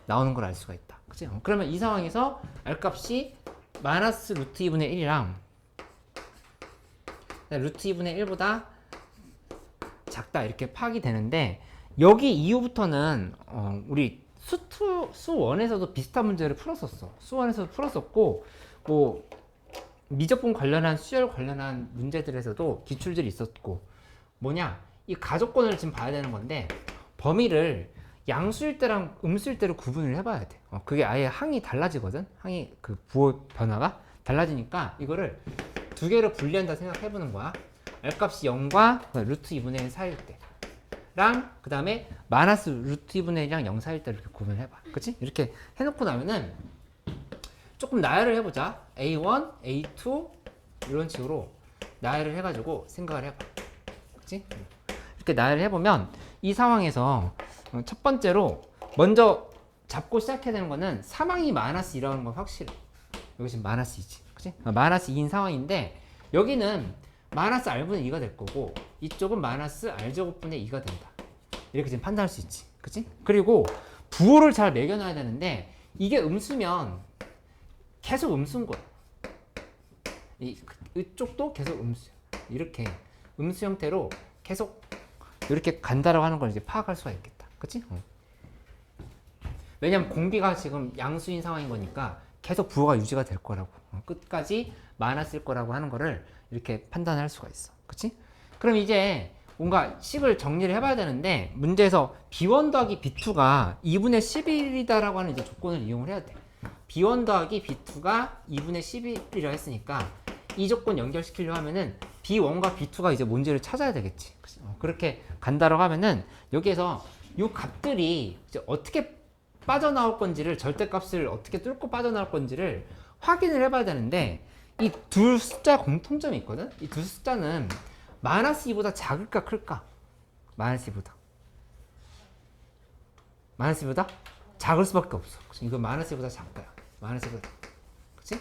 나오는 걸 알 수가 있다. 그치? 그러면 이 상황에서 R 값이 마이너스 루트 2분의 1이랑 루트 2분의 1보다 작다 이렇게 파악이 되는데 여기 이후부터는 우리 수1에서도 비슷한 문제를 풀었었어. 수1에서도 풀었었고 뭐 미적분 관련한 수열 관련한 문제들에서도 기출들이 있었고 뭐냐 이 가족권을 지금 봐야 되는 건데 범위를 양수일 때랑 음수일 때로 구분을 해봐야 돼. 그게 아예 항이 달라지거든. 항이 그 부호 변화가 달라지니까 이거를 두 개로 분리한다 생각해보는 거야. R값이 0과 루트 2분의 1 사이일 때랑 그 다음에 마이너스 루트 2분의 1이랑 0 사이일 때 이렇게 구분을 해봐. 그치? 이렇게 해놓고 나면은 조금 나열을 해보자. A1, A2 이런 식으로 나열을 해가지고 생각을 해봐. 그치? 이렇게 나열을 해보면 이 상황에서 첫 번째로 먼저 잡고 시작해야 되는 거는 3항이 마이너스 2라는 건 확실해. 여기 지금 마이너스 2지. 그치? 마이너스 2인 상황인데 여기는 마이너스 R분의 2가 될 거고 이쪽은 마이너스 R제곱분의 2가 된다. 이렇게 지금 판단할 수 있지. 그치? 그리고 부호를 잘 매겨놔야 되는데 이게 음수면 계속 음수인 거야. 이쪽도 계속 음수야. 이렇게 음수 형태로 계속 이렇게 간다라고 하는 걸 이제 파악할 수가 있겠다. 그치? 왜냐면 공비가 지금 양수인 상황인 거니까 계속 부호가 유지가 될 거라고. 끝까지 마이너스일 거라고 하는 거를 이렇게 판단할 수가 있어. 그치? 그럼 이제 뭔가 식을 정리를 해봐야 되는데 문제에서 B1 더하기 B2가 2분의 11이다라고 하는 이제 조건을 이용을 해야 돼. B1 더하기 B2가 2분의 11이라고 했으니까 이 조건 연결시키려고 하면은 B1과 B2가 이제 뭔지를 찾아야 되겠지. 그렇게 간다라고 하면은 여기에서 이 값들이 이제 어떻게 빠져나올 건지를, 절대값을 어떻게 뚫고 빠져나올 건지를 확인을 해봐야 되는데 이 둘 숫자 공통점이 있거든. 이 두 숫자는 마이너스 2보다 작을까 클까? 마이너스 2보다. 마이너스 2보다 작을 수밖에 없어. 그치? 이거 마이너스 2보다 작다. 마이너스 2보다 작다. 그치?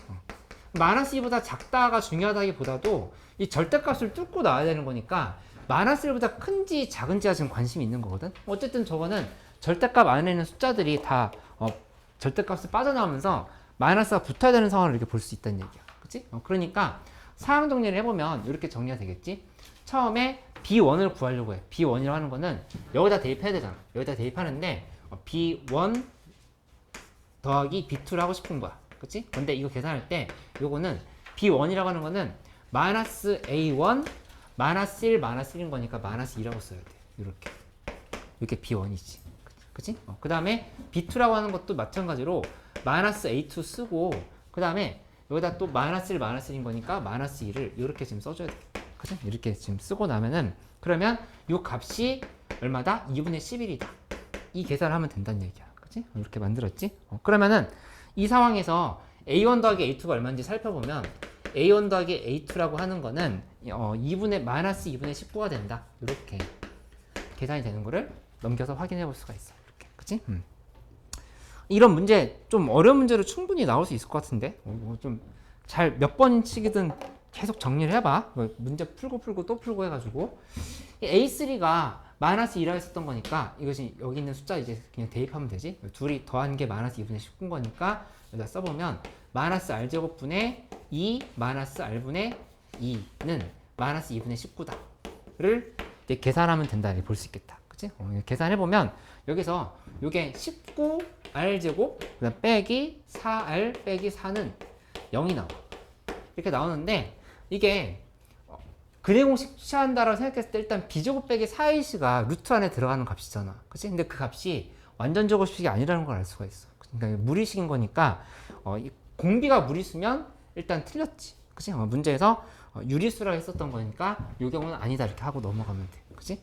마이너스 2보다 작다가 중요하다기보다도 이 절대값을 뚫고 나와야 되는 거니까 마이너스 1보다 큰지 작은지가 지금 관심이 있는 거거든. 어쨌든 저거는 절대값 안에 있는 숫자들이 다 절대값을 빠져나오면서 마이너스가 붙어야 되는 상황을 이렇게 볼 수 있다는 얘기야. 그치? 그러니까 상황 정리를 해보면 이렇게 정리가 되겠지. 처음에 B1을 구하려고 해. B1이라고 하는 거는 여기다 대입해야 되잖아. 여기다 대입하는데 B1 더하기 B2를 하고 싶은 거야. 그치? 근데 이거 계산할 때 요거는 B1이라고 하는 거는 마이너스 A1 마이너스 1 마이너스 1인 거니까 마이너스 2라고 써야 돼. 이렇게 B1이지. 그치? 그 다음에 B2라고 하는 것도 마찬가지로 마이너스 A2 쓰고 그 다음에 여기다 또 마이너스 1 마이너스 1인 거니까 마이너스 2를 이렇게 지금 써줘야 돼. 그치? 이렇게 지금 쓰고 나면은 그러면 요 값이 얼마다? 2분의 11이다. 이 계산을 하면 된다는 얘기야. 그치? 이렇게 만들었지? 그러면은 이 상황에서 A1 더하기 A2가 얼마인지 살펴보면 A1 더하기 A2라고 하는 거는 마이너스 2분의 19가 된다. 이렇게 계산이 되는 거를 넘겨서 확인해 볼 수가 있어. 이렇게. 그치? 이런 문제, 좀 어려운 문제로 충분히 나올 수 있을 것 같은데? 좀 잘 몇 번씩이든 계속 정리를 해봐. 문제 풀고 또 풀고 해가지고. A3가 마이너스 2라고 했었던 거니까 이것이 여기 있는 숫자 이제 그냥 대입하면 되지. 둘이 더한 게 마이너스 2분의 19인 거니까 여기다 써보면 마이너스 R제곱분의 2 마이너스 R분의 2는 마이너스 2분의 19다를 이제 계산하면 된다. 이렇게 볼 수 있겠다. 그치? 계산해보면 여기서 요게 19R제곱 그다음 빼기 4R 빼기 4는 0이 나와. 이렇게 나오는데 이게 근해 공식 취한다라고 생각했을 때 일단 B제곱 빼기 4A가 루트 안에 들어가는 값이잖아. 그치? 근데 그 값이 완전 제곱식이 아니라는 걸 알 수가 있어. 그러니까 무리식인 거니까 이 공비가 무리수면 일단 틀렸지. 그치? 문제에서 유리수라고 했었던 거니까 이 경우는 아니다 이렇게 하고 넘어가면 돼. 그치?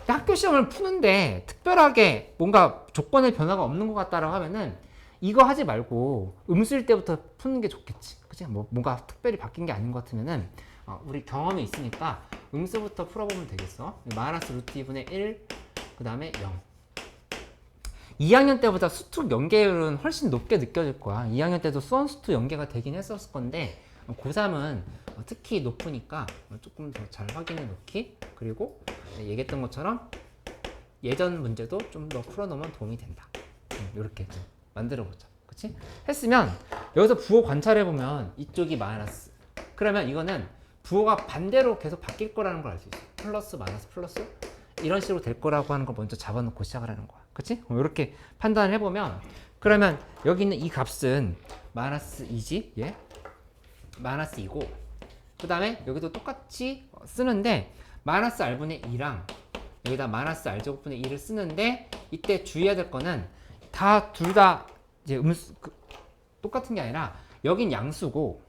학교 시험을 푸는데 특별하게 뭔가 조건의 변화가 없는 것 같다라고 하면은 이거 하지 말고 음수일 때부터 푸는 게 좋겠지. 그치? 뭔가 특별히 바뀐 게 아닌 것 같으면은 우리 경험이 있으니까 음수부터 풀어보면 되겠어. 마이너스 루트 2분의 1, 그 다음에 0. 2학년 때보다 수특 연계율은 훨씬 높게 느껴질 거야. 2학년 때도 수원 수특 연계가 되긴 했었을 건데 고3은 특히 높으니까 조금 더 잘 확인해 놓기. 그리고 얘기했던 것처럼 예전 문제도 좀 더 풀어놓으면 도움이 된다. 이렇게 좀 만들어보자. 그치? 했으면 여기서 부호 관찰해보면 이쪽이 마이너스. 그러면 이거는 부호가 반대로 계속 바뀔 거라는 걸 알 수 있어. 플러스 마이너스 플러스 이런 식으로 될 거라고 하는 걸 먼저 잡아놓고 시작을 하는 거야. 그치? 이렇게 판단을 해보면 그러면 여기 있는 이 값은 마이너스 2지? 예? 마이너스 2고 그 다음에 여기도 똑같이 쓰는데 마이너스 R분의 2랑 여기다 마이너스 R제곱분의 2를 쓰는데 이때 주의해야 될 거는 둘 다 이제 똑같은 게 아니라 여긴 양수고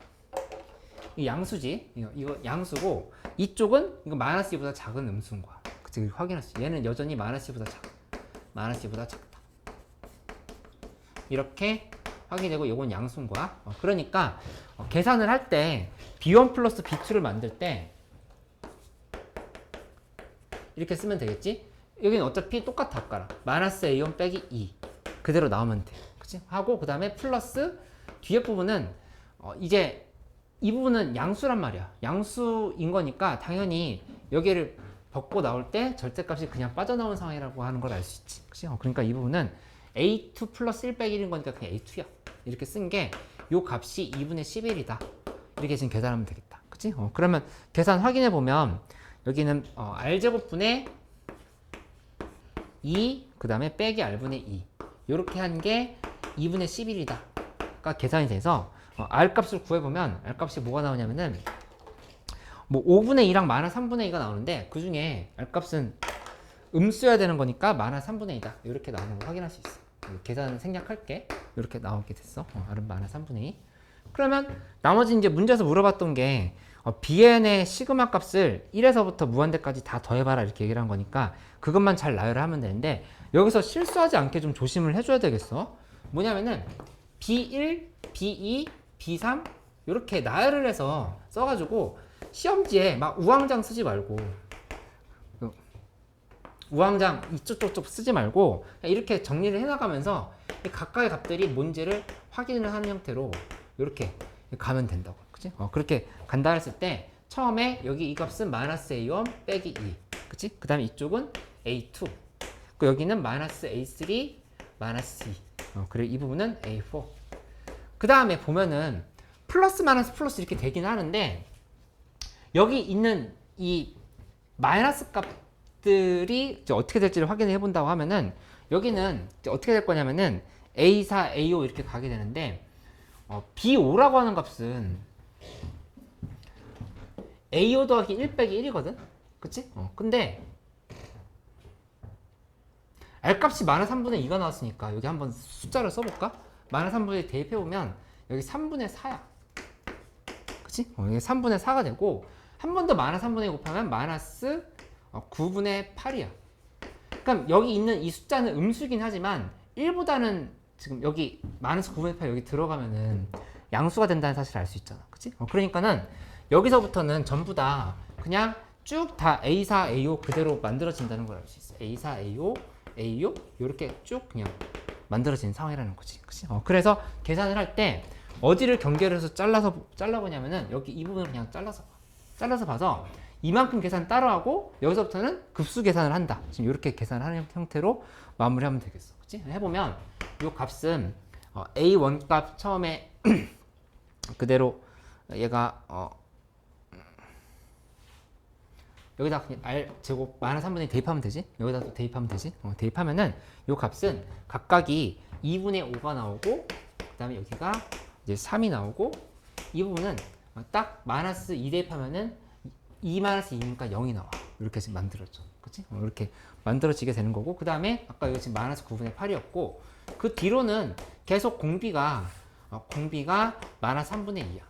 이 양수지 이거 양수고 이쪽은 이거 마이너스 2보다 작은 음수인 거야. 그치? 확인할 수. 얘는 여전히 마이너스 2보다 작아. 마이너스 2보다 작다. 이렇게 확인되고 이건 양수인 거야. 그러니까 계산을 할 때 B1 플러스 B2를 만들 때 이렇게 쓰면 되겠지? 여기는 어차피 똑같아. 아까랑 마이너스 A1 빼기 2 그대로 나오면 돼. 그치? 하고 그 다음에 플러스 뒤에 부분은 이제 이 부분은 양수란 말이야. 양수인 거니까 당연히 여기를 벗고 나올 때 절대값이 그냥 빠져나온 상황이라고 하는 걸 알 수 있지. 그치? 그러니까 이 부분은 A2 플러스 1 빼기 1인 거니까 그냥 A2야. 이렇게 쓴 게 요 값이 2분의 11이다. 이렇게 지금 계산하면 되겠다. 그치? 그러면 계산 확인해 보면 여기는 R제곱분의 2 그 다음에 빼기 R분의 2 요렇게 한 게 2분의 11이다 가 계산이 돼서 R 값을 구해보면 R 값이 뭐가 나오냐면은 뭐 5분의 2랑 마이너스 3분의 2가 나오는데 그 중에 R값은 음수여야 되는 거니까 마이너스 3분의 2다. 이렇게 나오는 거 확인할 수 있어. 계산 생략할게. 이렇게 나오게 됐어. R은 마이너스 3분의 2. 그러면 나머지 이제 문제에서 물어봤던 게 bn의 시그마 값을 1에서부터 무한대까지 다 더해봐라 이렇게 얘기를 한 거니까 그것만 잘 나열을 하면 되는데 여기서 실수하지 않게 좀 조심을 해줘야 되겠어. 뭐냐면은 b1, b2, b3 이렇게 나열을 해서 써가지고 시험지에 막 우왕좌왕 쓰지 말고 우왕좌왕 이쪽저쪽 쓰지 말고 이렇게 정리를 해나가면서 각각의 값들이 뭔지를 확인을 하는 형태로 이렇게 가면 된다고. 그치? 그렇게 간다 했을 때 처음에 여기 이 값은 마이너스 A1 빼기 2. 그치? 그 다음에 이쪽은 A2. 그 여기는 마이너스 A3 마이너스 2. 그리고 이 부분은 A4. 그 다음에 보면은 플러스 마이너스 플러스 이렇게 되긴 하는데 여기 있는 이 마이너스 값들이 이제 어떻게 될지를 확인해 본다고 하면은 여기는 이제 어떻게 될 거냐면은 A4, A5 이렇게 가게 되는데 B5라고 하는 값은 A5 더하기 1 빼기 1이거든? 그치? 근데 R값이 마이너스 3분의 2가 나왔으니까 여기 한번 숫자를 써볼까? 마이너스 3분의 2 대입해보면 여기 3분의 4야. 그치? 여기 3분의 4가 되고 한 번 더 마이너스 3분의 2 곱하면 마이너스 9분의 8이야. 그럼 여기 있는 이 숫자는 음수긴 하지만 1보다는 지금 여기 마이너스 9분의 8 여기 들어가면은 양수가 된다는 사실을 알 수 있잖아. 그치? 그러니까는 여기서부터는 전부 다 그냥 쭉 다 A4, A5 그대로 만들어진다는 걸 알 수 있어. A4, A5, A6 이렇게 쭉 그냥 만들어지는 상황이라는 거지. 그치? 그래서 계산을 할 때 어디를 경계를 해서 잘라보냐면은 여기 이 부분을 그냥 잘라서 봐서 이만큼 계산 따로 하고 여기서부터는 급수 계산을 한다. 지금 이렇게 계산을 하는 형태로 마무리하면 되겠어. 그치? 해보면 이 값은 A1 값 처음에 그대로 얘가 여기다 그냥 R 제곱 마이너스 3분의 2 대입하면 되지? 여기다 또 대입하면 되지? 대입하면은 이 값은 각각이 2분의 5가 나오고 그 다음에 여기가 이제 3이 나오고 이 부분은 딱 마이너스 2 대입하면은 2 마이너스 2니까 0이 나와. 이렇게 지금 만들어져. 그치? 이렇게 만들어지게 되는 거고 그 다음에 아까 여기 지금 마이너스 9분의 8이었고 그 뒤로는 계속 공비가 마이너스 3분의 2야.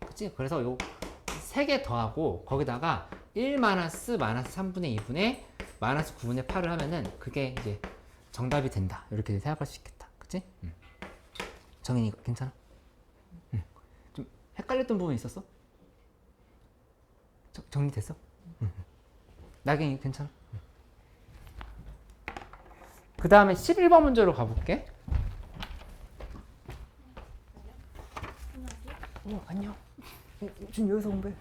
그치? 그래서 요 3개 더하고 거기다가 1 마이너스 3분의 2분의 마이너스 9분의 8을 하면은 그게 이제 정답이 된다. 이렇게 생각할 수 있겠다. 그치? 정인이 괜찮아? 좀 헷갈렸던 부분 있었어? 정리됐어? 나경이 괜찮아? 그 다음에 11번 문제로 가볼게. 안녕. 지금 여기서 공부해.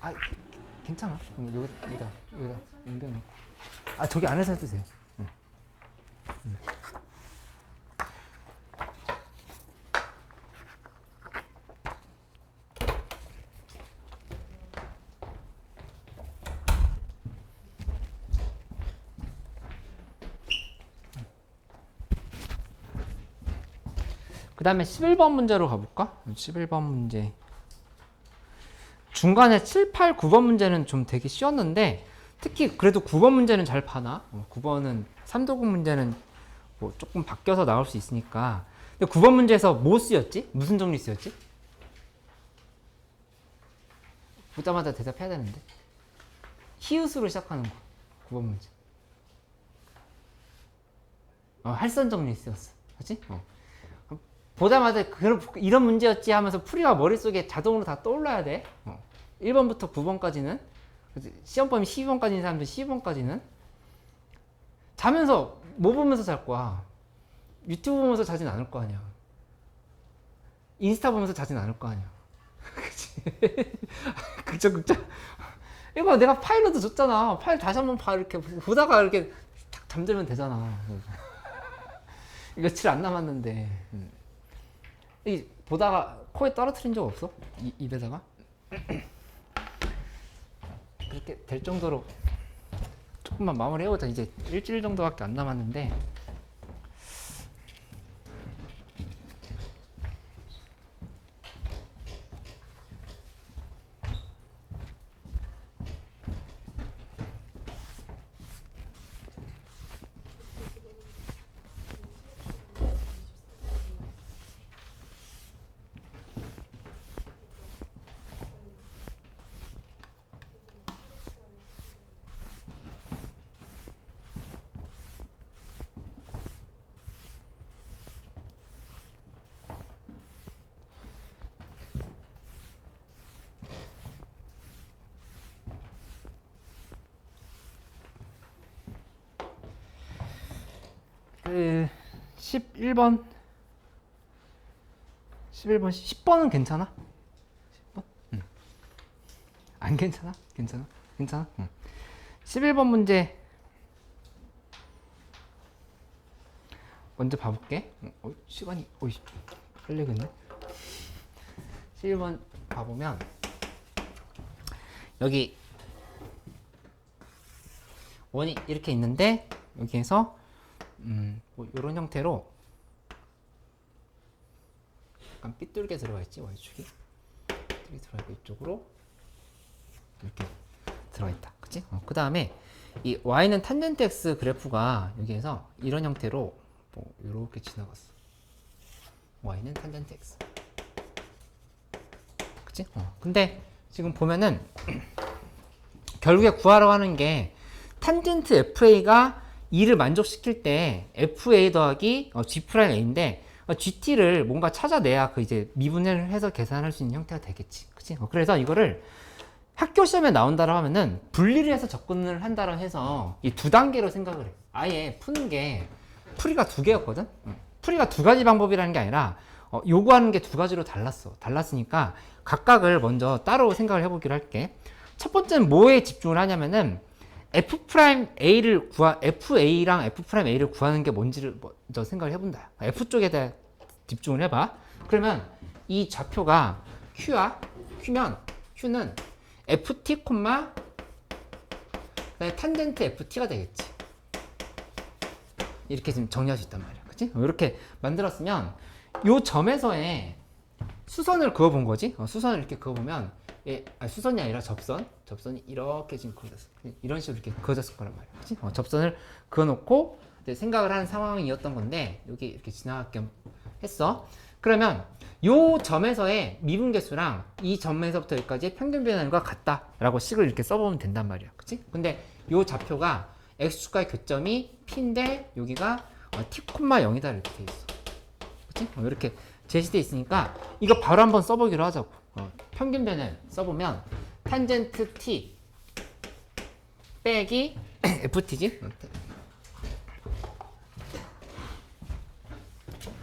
아, 괜찮아. 여기다 옮겨놓고. 아, 저기 안에서 해도 돼. 그 다음에 11번 문제로 가볼까? 11번 문제. 중간에 7, 8, 9번 문제는 좀 되게 쉬웠는데 특히 그래도 9번 문제는 잘 파나? 9번은 3도국 문제는 뭐 조금 바뀌어서 나올 수 있으니까. 근데 9번 문제에서 뭐 쓰였지? 무슨 정리 쓰였지? 보자마자 대답해야 되는데. 히읗으로 시작하는 거. 9번 문제. 할선 정리 쓰였어. 그치? 보자마자 이런 문제였지 하면서 풀이가 머릿속에 자동으로 다 떠올라야 돼. 1번부터 9번까지는 시험 범위 12번까지인 사람들 12번까지는 자면서 뭐 보면서 잘 거야? 유튜브 보면서 자진 않을 거 아니야. 인스타 보면서 자진 않을 거 아니야. 그치? 그쵸. 이거 내가 파일로도 줬잖아. 파일 다시 한번 봐. 이렇게 보다가 이렇게 탁 잠들면 되잖아. 며칠 안 남았는데. 보다가 코에 떨어뜨린 적 없어? 입에다가? 그렇게 될 정도로 조금만 마무리해보자. 이제 일주일 정도밖에 안 남았는데 11번 10번은 괜찮아? 10번? 응. 안 괜찮아? 괜찮아? 응. 11번 문제 먼저 봐볼게. 시간이 빨리겠네. 11번 봐보면 여기 원이 이렇게 있는데 여기에서 뭐 이런 형태로 약간 삐뚤게 들어가 있지. y축이 삐뚤게 들어가 있고 이쪽으로 이렇게 들어가 있다. 그치? 그 다음에 이 y는 탄젠트 x 그래프가 여기에서 이런 형태로 뭐 이렇게 지나갔어. y는 탄젠트 x. 그치? 근데 지금 보면은 결국에 구하러 하는 게 탄젠트 FA가 2를 만족시킬 때 FA 더하기 G'A인데 GT를 뭔가 찾아내야 그 이제 미분을 해서 계산할 수 있는 형태가 되겠지. 그치? 그래서 이거를 학교 시험에 나온다고 하면은 분리를 해서 접근을 한다고 해서 이 두 단계로 생각을 해. 아예 푸는 게 풀이가 두 개였거든? 풀이가 두 가지 방법이라는 게 아니라 요구하는 게 두 가지로 달랐으니까 각각을 먼저 따로 생각을 해보기로 할게. 첫 번째는 뭐에 집중을 하냐면은 FA랑 F'A를 구하는 게 뭔지를 먼저 생각을 해본다. F 쪽에 대해 집중을 해봐. 그러면 이 좌표가 Q야. Q는 FT, 그다음에 탄젠트 FT가 되겠지. 이렇게 지금 정리할 수 있단 말이야. 그치? 이렇게 만들었으면 요 점에서의 수선을 그어본 거지. 수선을 이렇게 그어보면 수선이 아니라 접선이 이렇게 지금 그어졌어. 이런 식으로 이렇게 그어졌을 거란 말이야. 그치? 접선을 그어놓고 생각을 하는 상황이었던 건데 여기 이렇게 지나갈 겸 했어. 그러면 요 점에서의 미분 개수랑 이 점에서부터 여기까지 평균 변화량과 같다라고 식을 이렇게 써보면 된단 말이야. 그치? 근데 요 좌표가 x축과의 교점이 p인데 여기가 t,0이다 이렇게 돼 있어. 그치? 이렇게 제시돼 있으니까 이거 바로 한번 써보기로 하자고. 평균 변화를 써보면 탄젠트 t 빼기 ft지?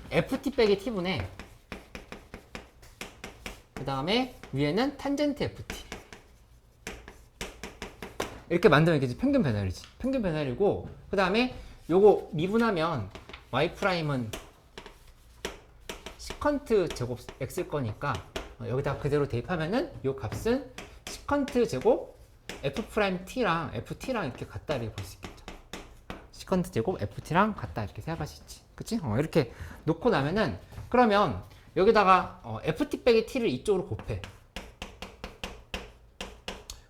ft 빼기 t분의 그 다음에 위에는 탄젠트 ft 이렇게 만들면 이게 평균 변화율이지. 평균 변화율이고 그 다음에 요거 미분하면 y'은 시컨트 제곱 x일 거니까 여기다 그대로 대입하면은 요 값은 시컨트 제곱 f't랑 ft랑 이렇게 같다 이렇게 볼 수 있겠죠. 시컨트 제곱 ft랑 같다 이렇게 생각할 수 있지. 그치? 이렇게 놓고 나면은 그러면 여기다가 ft 빼기 t를 이쪽으로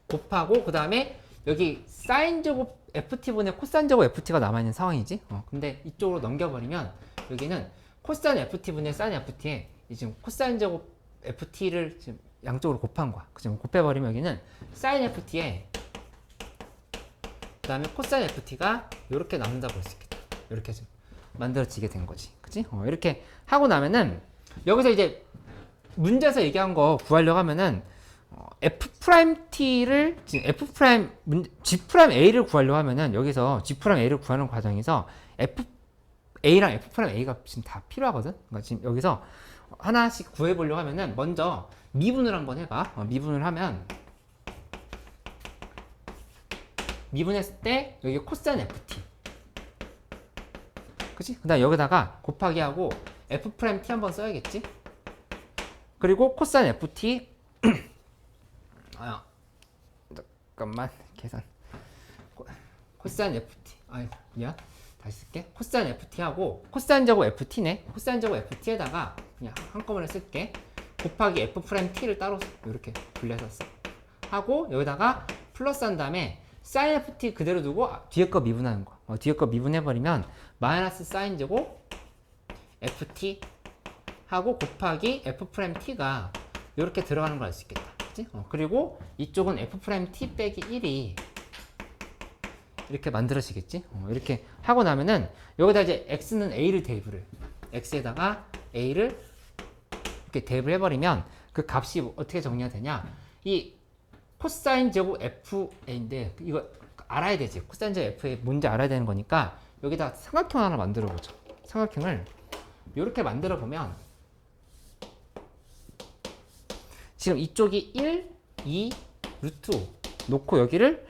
곱하고 그 다음에 여기 사인 제곱 ft분의 코사인 제곱 ft가 남아있는 상황이지. 근데 이쪽으로 넘겨버리면 여기는 코사인 ft분의 사인 ft에 지금 코사인 제곱 ft를 지금 양쪽으로 곱한 거야. 지금 곱해버리면 여기는 사인 ft에 그 다음에 코사인 ft가 이렇게 남는다고 볼 수 있겠다. 이렇게 좀 만들어지게 된 거지. 그치? 이렇게 하고 나면은 여기서 이제 문제에서 얘기한 거 구하려고 하면은 F'T를 지금 G'A를 구하려고 하면은 여기서 G'A를 구하는 과정에서 F'A랑 F'A가 지금 다 필요하거든. 그러니까 지금 여기서 하나씩 구해보려고 하면은 먼저 미분을 한번 해봐. 미분을 하면 미분했을 때 여기 코사인 FT 그치? 그 다음 여기다가 곱하기 하고 F'T 한번 써야겠지? 그리고 코사인 FT 잠깐만 계산 코사인 FT 미안 다시 쓸게. 코사인 FT 하고 코사인 제곱 FT네. 코사인 제곱 FT에다가 그냥 한꺼번에 쓸게. 곱하기 F'T를 따로 이렇게 분리해서 써. 하고 여기다가 플러스 한 다음에 사인 FT 그대로 두고 뒤에 거 미분하는 거. 뒤에 거 미분해버리면 마이너스 사인 제곱 FT 하고 곱하기 F'T가 이렇게 들어가는 걸 알 수 있겠다. 그치? 그리고 이쪽은 F'T 빼기 1이 이렇게 만들어지겠지? 이렇게 하고 나면은 여기다 이제 X는 A를 대입을 해. X에다가 A를 이렇게 대입을 해버리면 그 값이 어떻게 정리가 되냐? 이 코사인 제곱 FA인데 이거 알아야 되지. 코사인 제곱 f의 뭔지 알아야 되는 거니까 여기다 삼각형 하나 만들어 보죠. 삼각형을 이렇게 만들어 보면 지금 이쪽이 1, 2, 루트 5 놓고 여기를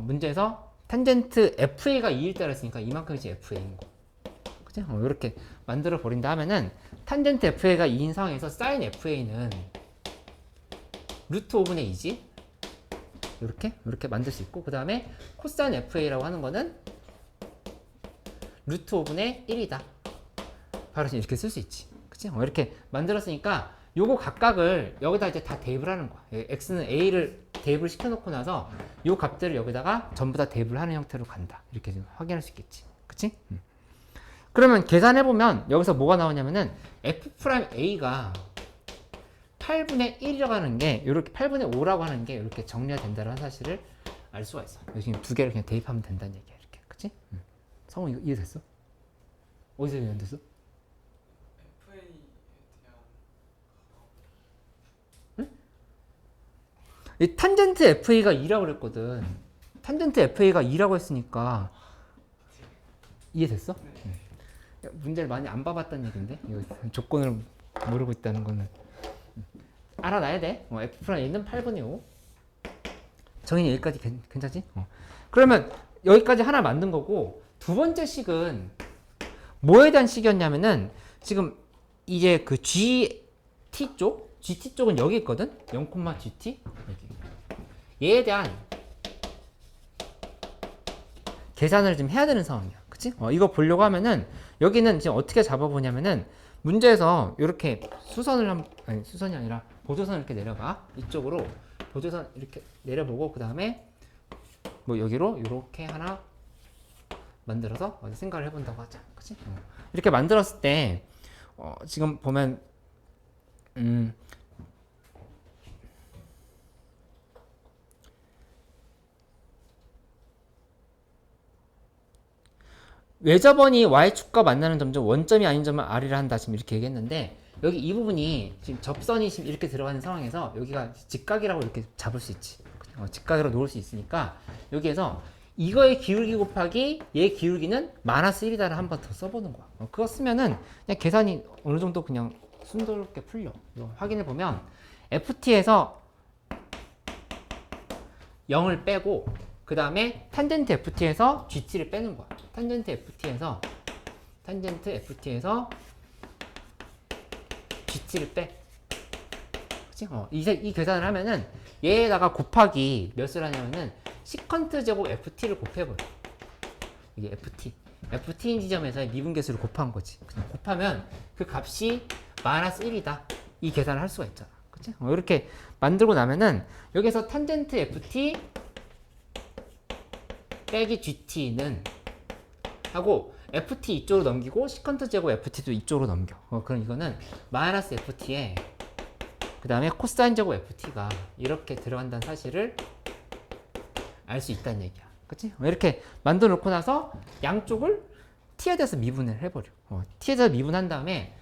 문제에서 탄젠트 FA가 2일 때라 했으니까 이만큼이 지금 FA인 거. 그치? 이렇게 만들어 버린다 하면은 탄젠트 FA가 2인 상황에서 사인 FA는 루트 5분의 2지. 이렇게 만들 수 있고 그 다음에 코사인 FA라고 하는 거는 루트 5분의 1이다. 바로 이렇게 쓸 수 있지. 그치? 이렇게 만들었으니까 요거 각각을 여기다 이제 다 대입을 하는 거야. x는 a를 대입을 시켜놓고 나서 요 값들을 여기다가 전부 다 대입을 하는 형태로 간다. 이렇게 좀 확인할 수 있겠지. 그치? 그러면 계산해보면 여기서 뭐가 나오냐면은 f'a가 8분의 1이라고 하는 게 이렇게 8분의 5라고 하는 게 이렇게 정리가 된다는 사실을 알 수가 있어. 여기 두 개를 그냥 대입하면 된다는 얘기야. 이렇게. 그치? 성우 이거 이해됐어? 어디서 이해됐어? 이 탄젠트 FA가 2라고 그랬거든. 탄젠트 FA가 2라고 했으니까 이해됐어? 문제를 많이 안 봐봤다는 얘긴데 이거 조건을 모르고 있다는 거는 알아놔야 돼. F'A는 8분의 5. 정인이 여기까지 괜찮지? 그러면 여기까지 하나 만든 거고 두 번째 식은 뭐에 대한 식이었냐면은 지금 이제 그 GT 쪽은 여기 있거든. 0,GT 여기. 얘에 대한 계산을 좀 해야 되는 상황이야. 그치? 이거 보려고 하면은 여기는 지금 어떻게 잡아보냐면은 문제에서 이렇게 수선이 아니라 보조선 이렇게 내려가. 이쪽으로 보조선 이렇게 내려보고 그 다음에 뭐 여기로 이렇게 하나 만들어서 생각을 해본다고 하자. 그치? 이렇게 만들었을 때 지금 보면 외접원이 y축과 만나는 점점 원점이 아닌 점을 R이라 한다. 지금 이렇게 얘기했는데 여기 이 부분이 지금 접선이 지금 이렇게 들어가는 상황에서 여기가 직각이라고 이렇게 잡을 수 있지. 직각으로 놓을 수 있으니까 여기에서 이거의 기울기 곱하기 얘 기울기는 마이너스 1이다를 한 번 더 써보는 거야. 그거 쓰면은 그냥 계산이 어느 정도 그냥 순조롭게 풀려. 이거 확인해 보면 FT에서 0을 빼고 그 다음에 탄젠트 FT에서 GT를 빼는 거야. 탄젠트 FT에서 GT를 빼. 그치? 이 계산을 하면은 얘에다가 곱하기 몇을 하냐면은 시컨트 제곱 FT를 곱해버려. 이게 FT인 지점에서의 미분계수를 곱한 거지. 그냥 곱하면 그 값이 마이너스 1이다. 이 계산을 할 수가 있잖아. 그치? 이렇게 만들고 나면은 여기서 탄젠트 FT 빼기 GT는 하고 FT 이쪽으로 넘기고 시컨트 제곱 FT도 이쪽으로 넘겨. 그럼 이거는 마이너스 FT에 그 다음에 코사인 제곱 FT가 이렇게 들어간다는 사실을 알 수 있다는 얘기야. 그치? 이렇게 만들어 놓고 나서 양쪽을 t에 대해서 미분을 해버려. t에 대해서 미분한 다음에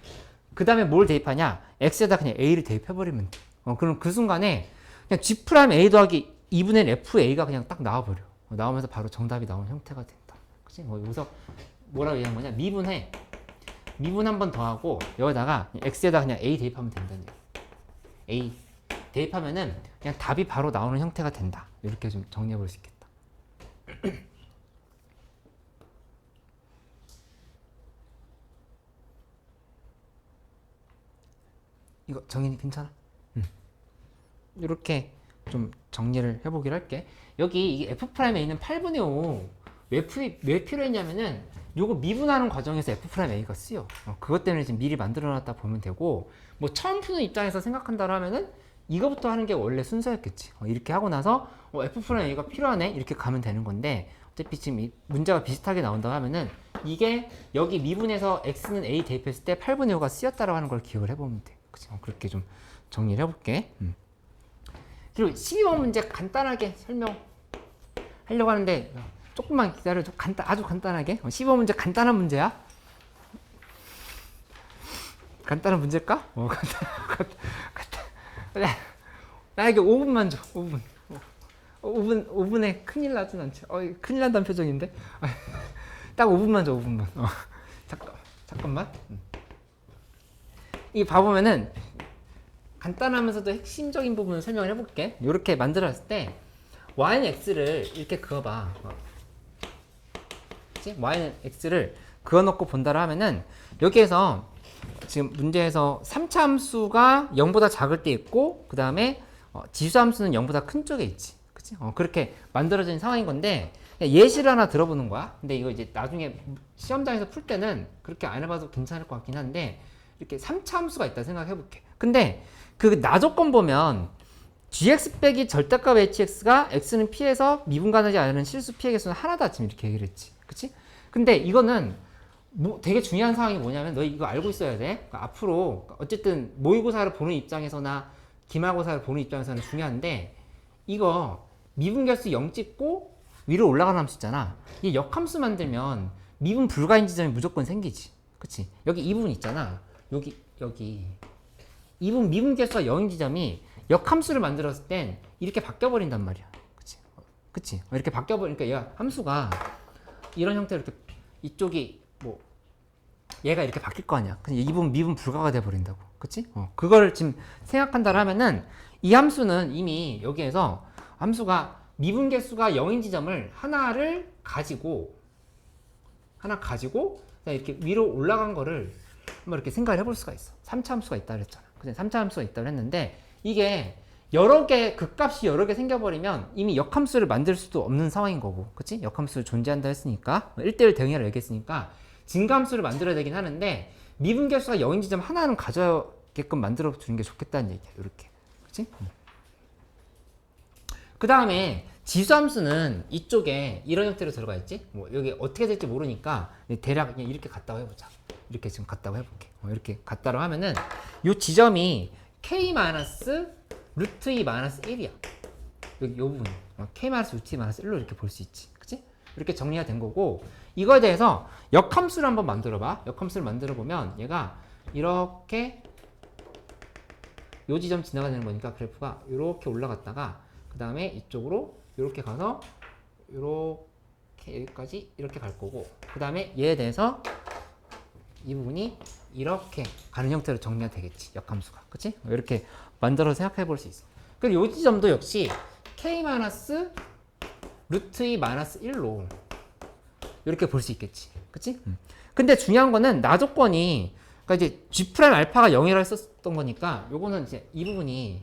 그 다음에 뭘 대입하냐? x에다 그냥 a를 대입해버리면 돼. 그럼 그 순간에 그냥 g 프라임 a 더하기 2분의 fa가 그냥 딱 나와버려. 나오면서 바로 정답이 나오는 형태가 된다. 그치? 여기서 뭐라고 얘기한 거냐? 미분해. 미분 한 번 더 하고 여기다가 x에다 그냥 a 대입하면 된다는 얘기야. a 대입하면은 그냥 답이 바로 나오는 형태가 된다. 이렇게 좀 정리해 볼 수 있겠다. 이거 정인이 괜찮아? 이렇게 좀 정리를 해보기로 할게. 여기 이 F'A는 8분의 5 왜 필요했냐면은 요거 미분하는 과정에서 F'A가 쓰여. 그것 때문에 지금 미리 만들어놨다 보면 되고, 뭐 처음 푸는 입장에서 생각한다고 하면은 이거부터 하는 게 원래 순서였겠지. 이렇게 하고 나서 F'A가 필요하네 이렇게 가면 되는 건데, 어차피 지금 이 문제가 비슷하게 나온다고 하면은 이게 여기 미분에서 x는 a 대입했을 때 8분의 5가 쓰였다라고 하는 걸 기억을 해보면 돼. 그치? 그렇게 좀 정리를 해볼게. 그리고 12번 문제 간단하게 설명하려고 하는데 조금만 기다려줘. 아주 간단하게. 12번 문제 간단한 문제야. 간단한 문제일까? 간단. 나에게 5분만 줘. 5분. 5분에 큰일 나진 않지. 큰일 난다는 표정인데. 딱 5분만 줘, 5분만. 잠깐만. 이 봐보면은 간단하면서도 핵심적인 부분을 설명을 해볼게. 이렇게 만들었을 때 y는 x를 이렇게 그어봐. 그치? y는 x를 그어놓고 본다고 하면은 여기에서 지금 문제에서 3차 함수가 0보다 작을 때 있고 그 다음에 지수 함수는 0보다 큰 쪽에 있지. 그치? 그렇게 만들어진 상황인 건데 예시를 하나 들어보는 거야. 근데 이거 이제 나중에 시험장에서 풀 때는 그렇게 안 해봐도 괜찮을 것 같긴 한데 이렇게 3차 함수가 있다 생각해 볼게. 근데 그 나조건 보면 gx 빼기 절대값 hx가 x는 p에서 미분간하지 않은 실수 p의 개수는 하나다 지금 이렇게 얘기를 했지. 그치? 근데 이거는 되게 중요한 상황이 뭐냐면 너 이거 알고 있어야 돼. 그러니까 앞으로 어쨌든 모의고사를 보는 입장에서나 기말고사를 보는 입장에서는 중요한데 이거 미분결수 0 찍고 위로 올라가는 함수 있잖아. 이 역함수 만들면 미분 불가인 지점이 무조건 생기지. 그치? 여기 이 부분 있잖아. 여기 이분 미분결수가 0인 지점이 역함수를 만들었을 땐 이렇게 바뀌어버린단 말이야. 그치? 이렇게 바뀌어버리니까 얘가 함수가 이런 형태로 이렇게 이쪽이 뭐 얘가 이렇게 바뀔 거 아니야. 근데 이 부분 미분 불가가 돼버린다고. 그치? 그걸 지금 생각한다 하면은 이 함수는 이미 여기에서 함수가 미분 개수가 0인 지점을 하나 가지고 이렇게 위로 올라간 거를 한번 이렇게 생각을 해볼 수가 있어. 3차 함수가 있다 그랬잖아. 그치? 3차 함수가 있다 그랬는데 이게 극값이 여러 개 생겨버리면 이미 역함수를 만들 수도 없는 상황인 거고. 그치? 역함수 존재한다 했으니까 1대1 대응이라고 얘기했으니까 증가함수를 만들어야 되긴 하는데 미분 개수가 0인 지점 하나는 가져게끔 만들어 주는 게 좋겠다는 얘기야. 이렇게. 그치? 그 다음에 지수함수는 이쪽에 이런 형태로 들어가 있지? 뭐 여기 어떻게 될지 모르니까 대략 그냥 이렇게 갔다고 해보자. 이렇게 지금 갔다고 해볼게. 이렇게 갔다고 하면은 이 지점이 k-√2-1이야. 여기 요 부분. k-√2-1로 이렇게 볼 수 있지. 그치? 이렇게 정리가 된 거고 이거에 대해서 역함수를 한번 만들어 봐. 역함수를 만들어 보면 얘가 이렇게 요 지점 지나가는 거니까 그래프가 이렇게 올라갔다가 그 다음에 이쪽으로 이렇게 가서 이렇게 여기까지 이렇게 갈 거고 그 다음에 얘에 대해서 이 부분이 이렇게 가는 형태로 정리가 되겠지. 역함수가. 그치? 이렇게 만들어서 생각해 볼 수 있어. 그리고 이 지점도 역시 k-√2-1로 이렇게 볼 수 있겠지. 그치? 근데 중요한 거는 나 조건이 그러니까 이제 G'알파가 0이라고 했었던 거니까 요거는 이제 이 부분이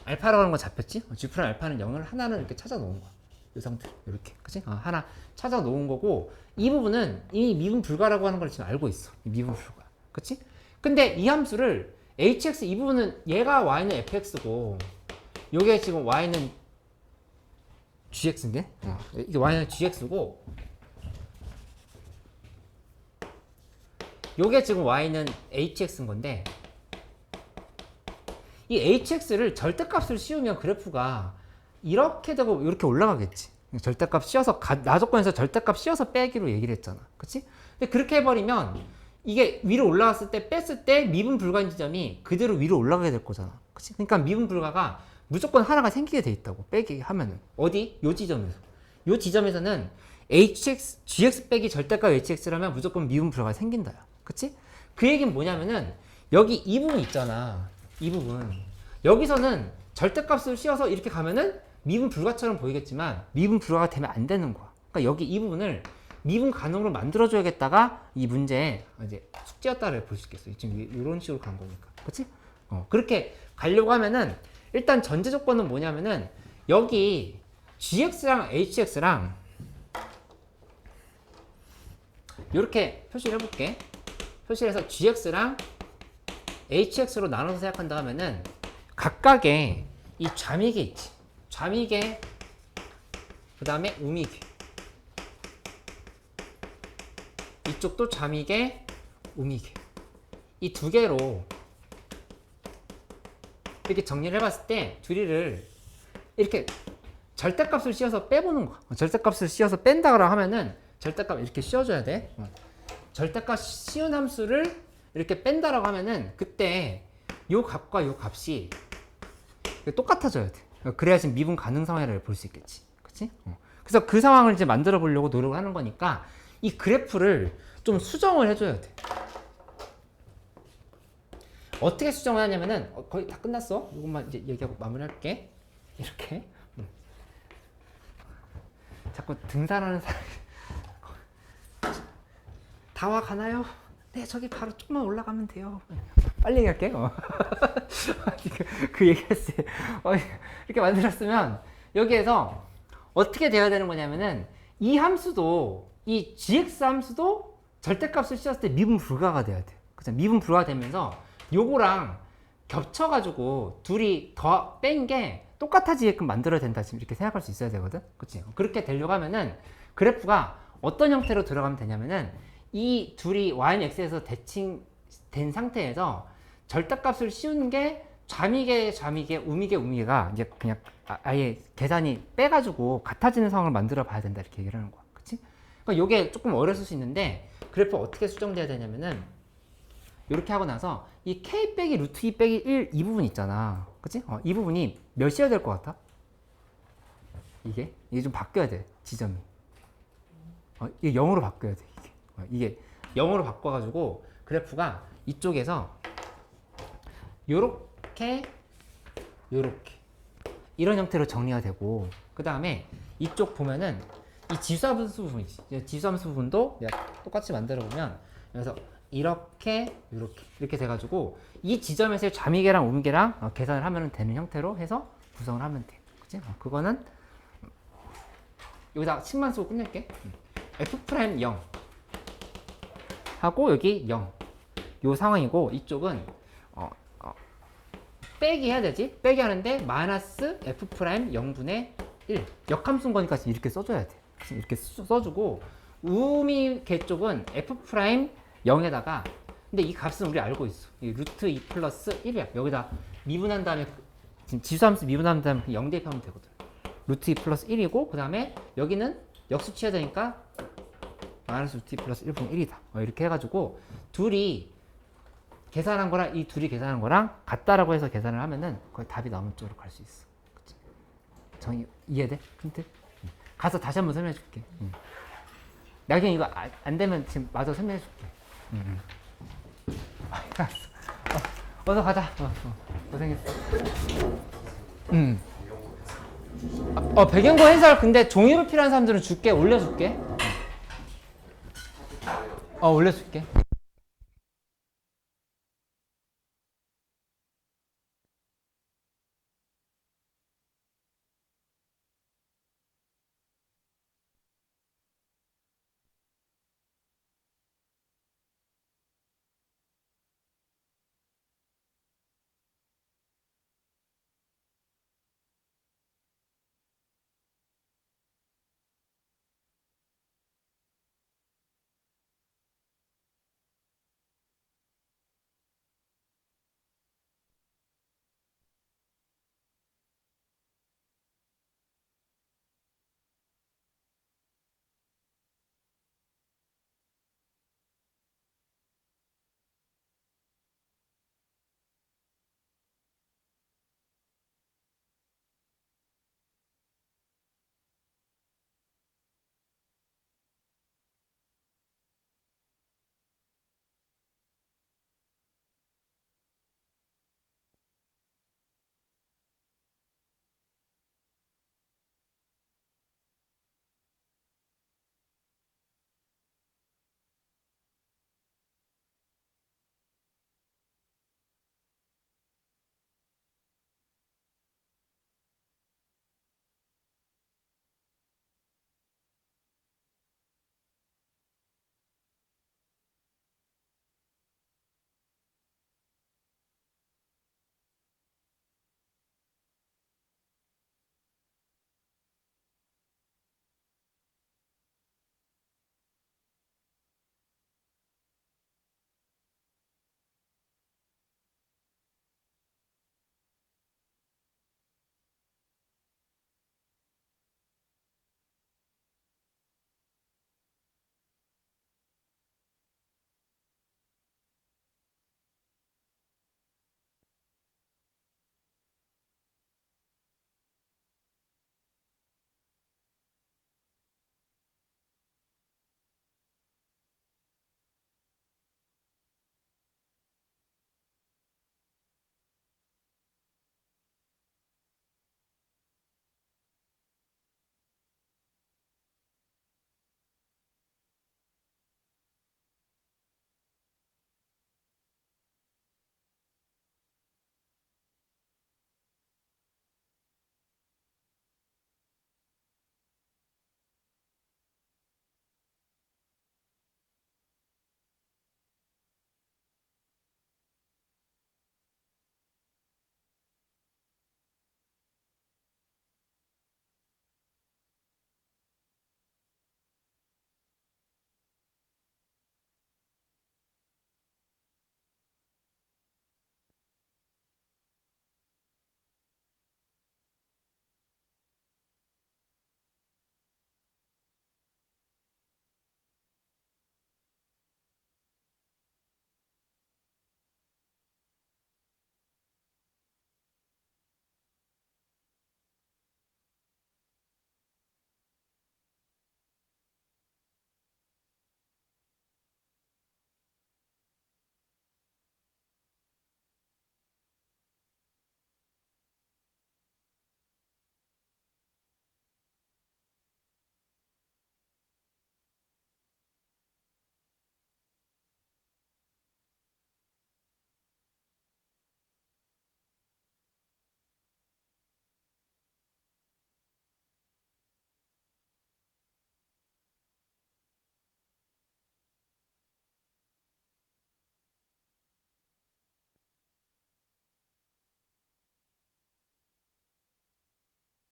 알파라고 하는 거 잡혔지? G'알파는 0을 하나는 이렇게 찾아 놓은 거야. 이 상태 이렇게. 그치? 하나 찾아 놓은 거고 이 부분은 이미 미분 불가라고 하는 걸 지금 알고 있어. 미분 불가. 그치? 근데 이 함수를 hx 이 부분은 얘가 y는 fx고 요게 지금 y는 gx인데? 이게 y는 gx고 요게 지금 y는 hx인 건데 이 hx를 절대값을 씌우면 그래프가 이렇게 되고 이렇게 올라가겠지. 절대값 씌워서 나조건에서 절대값 씌워서 빼기로 얘기를 했잖아. 그치? 근데 그렇게 해버리면 이게 위로 올라갔을 때 뺐을 때 미분 불가인 지점이 그대로 위로 올라가게 될 거잖아. 그치? 그러니까 미분 불가가 무조건 하나가 생기게 돼 있다고. 빼기 하면은 어디? 요 지점에서. 요 지점에서는 gx 빼기 절대값 hx라면 무조건 미분 불가가 생긴다. 그치? 그 얘기는 뭐냐면은 여기 이 부분 있잖아. 이 부분. 여기서는 절대값을 씌워서 이렇게 가면은 미분 불가처럼 보이겠지만 미분 불가가 되면 안 되는 거야. 그러니까 여기 이 부분을 미분 가능으로 만들어줘야겠다가 이 문제의 이제 숙제였다를 볼 수 있겠어. 지금 이런 식으로 간 거니까. 그치? 그렇게 가려고 하면은 일단 전제 조건은 뭐냐면은 여기 gx랑 hx랑 이렇게 표시를 해볼게. 표시를 해서 gx랑 hx로 나눠서 생각한다 하면은 각각의 이 좌미계 있지. 좌미계 그 다음에 우미계 이쪽도 좌미계 우미계 이 두 개로 이렇게 정리를 해봤을 때 둘이를 이렇게 절대값을 씌워서 빼보는 거야. 절대값을 씌워서 뺀다고 하면은 절대값 이렇게 씌워줘야 돼. 절대값 씌운 함수를 이렇게 뺀다라고 하면은 그때 요 값과 요 값이 똑같아져야 돼. 그래야지 미분 가능 상황이라고 볼 수 있겠지. 그치? 그래서 그 상황을 이제 만들어 보려고 노력을 하는 거니까 이 그래프를 좀 수정을 해줘야 돼. 어떻게 수정을 하냐면은 거의 다 끝났어. 이것만 이제 얘기하고 마무리할게. 이렇게. 자꾸 등산하는 사람 다 와 가나요? 네, 저기 바로 조금만 올라가면 돼요. 빨리 얘기할게. 그 얘기했어요. 이렇게 만들었으면 여기에서 어떻게 돼야 되는 거냐면은 이 함수도 이 gx 함수도 절대값을 씌웠을 때 미분 불가가 돼야 돼. 그죠? 미분 불가가 되면서 요거랑 겹쳐가지고 둘이 더 뺀 게 똑같아지게끔 만들어야 된다. 지금 이렇게 생각할 수 있어야 되거든. 그치? 그렇게 되려고 하면은 그래프가 어떤 형태로 들어가면 되냐면은 이 둘이 y는 x에서 대칭된 상태에서 절대값을 씌우는 게 좌미계, 우미계, 우미계가 이제 그냥 아예 계산이 빼가지고 같아지는 상황을 만들어 봐야 된다. 이렇게 얘기를 하는 거야. 그치? 그러니까 요게 조금 어려울 수 있는데 그래프 어떻게 수정돼야 되냐면은 이렇게 하고 나서 이 k 빼기 루트 2 빼기 1 이 부분 있잖아. 그치? 이 부분이 몇이어야 될 것 같아? 이게 좀 바뀌어야 돼. 지점이. 이게 0으로 바뀌어야 돼. 이게 0으로 바꿔가지고 그래프가 이쪽에서 요렇게 이런 형태로 정리가 되고 그 다음에 이쪽 보면은 이 지수함수 부분이지. 지수함수 부분도 내가 똑같이 만들어 보면 여기서 이렇게 돼가지고 이 지점에서의 좌미계랑 우미계랑 계산을 하면 되는 형태로 해서 구성을 하면 돼. 그치? 그거는 여기다 식만 쓰고 끝낼게. f' 0 하고 여기 0 요 상황이고 이쪽은 빼기 해야 되지? 빼기 하는데 마이너스 f' 0분의 1 역함수인 거니까 이렇게 써줘야 돼. 이렇게 써주고 우미계 쪽은 f' 0에다가 근데 이 값은 우리 알고 있어. 이 루트 2 플러스 1이야. 여기다 미분한 다음에 지금 지수함수 미분한 다음에 0 대입하면 되거든. 루트 2 플러스 1이고 그 다음에 여기는 역수치해야 되니까 마이너스 루트 2 플러스 1분의 1이다. 이렇게 해가지고 둘이 계산한 거랑 이 둘이 계산한 거랑 같다라고 해서 계산을 하면은 거의 답이 나오는 쪽으로 갈 수 있어. 그치? 정의 이해돼? 힌트? 가서 다시 한번 설명해 줄게. 내가 그냥 이거 안 되면 지금 마저 설명해 줄게. 어서 가자. 고생했어. 배경고 해설 근데 종이로 필요한 사람들은 줄게. 올려줄게. 올려줄게.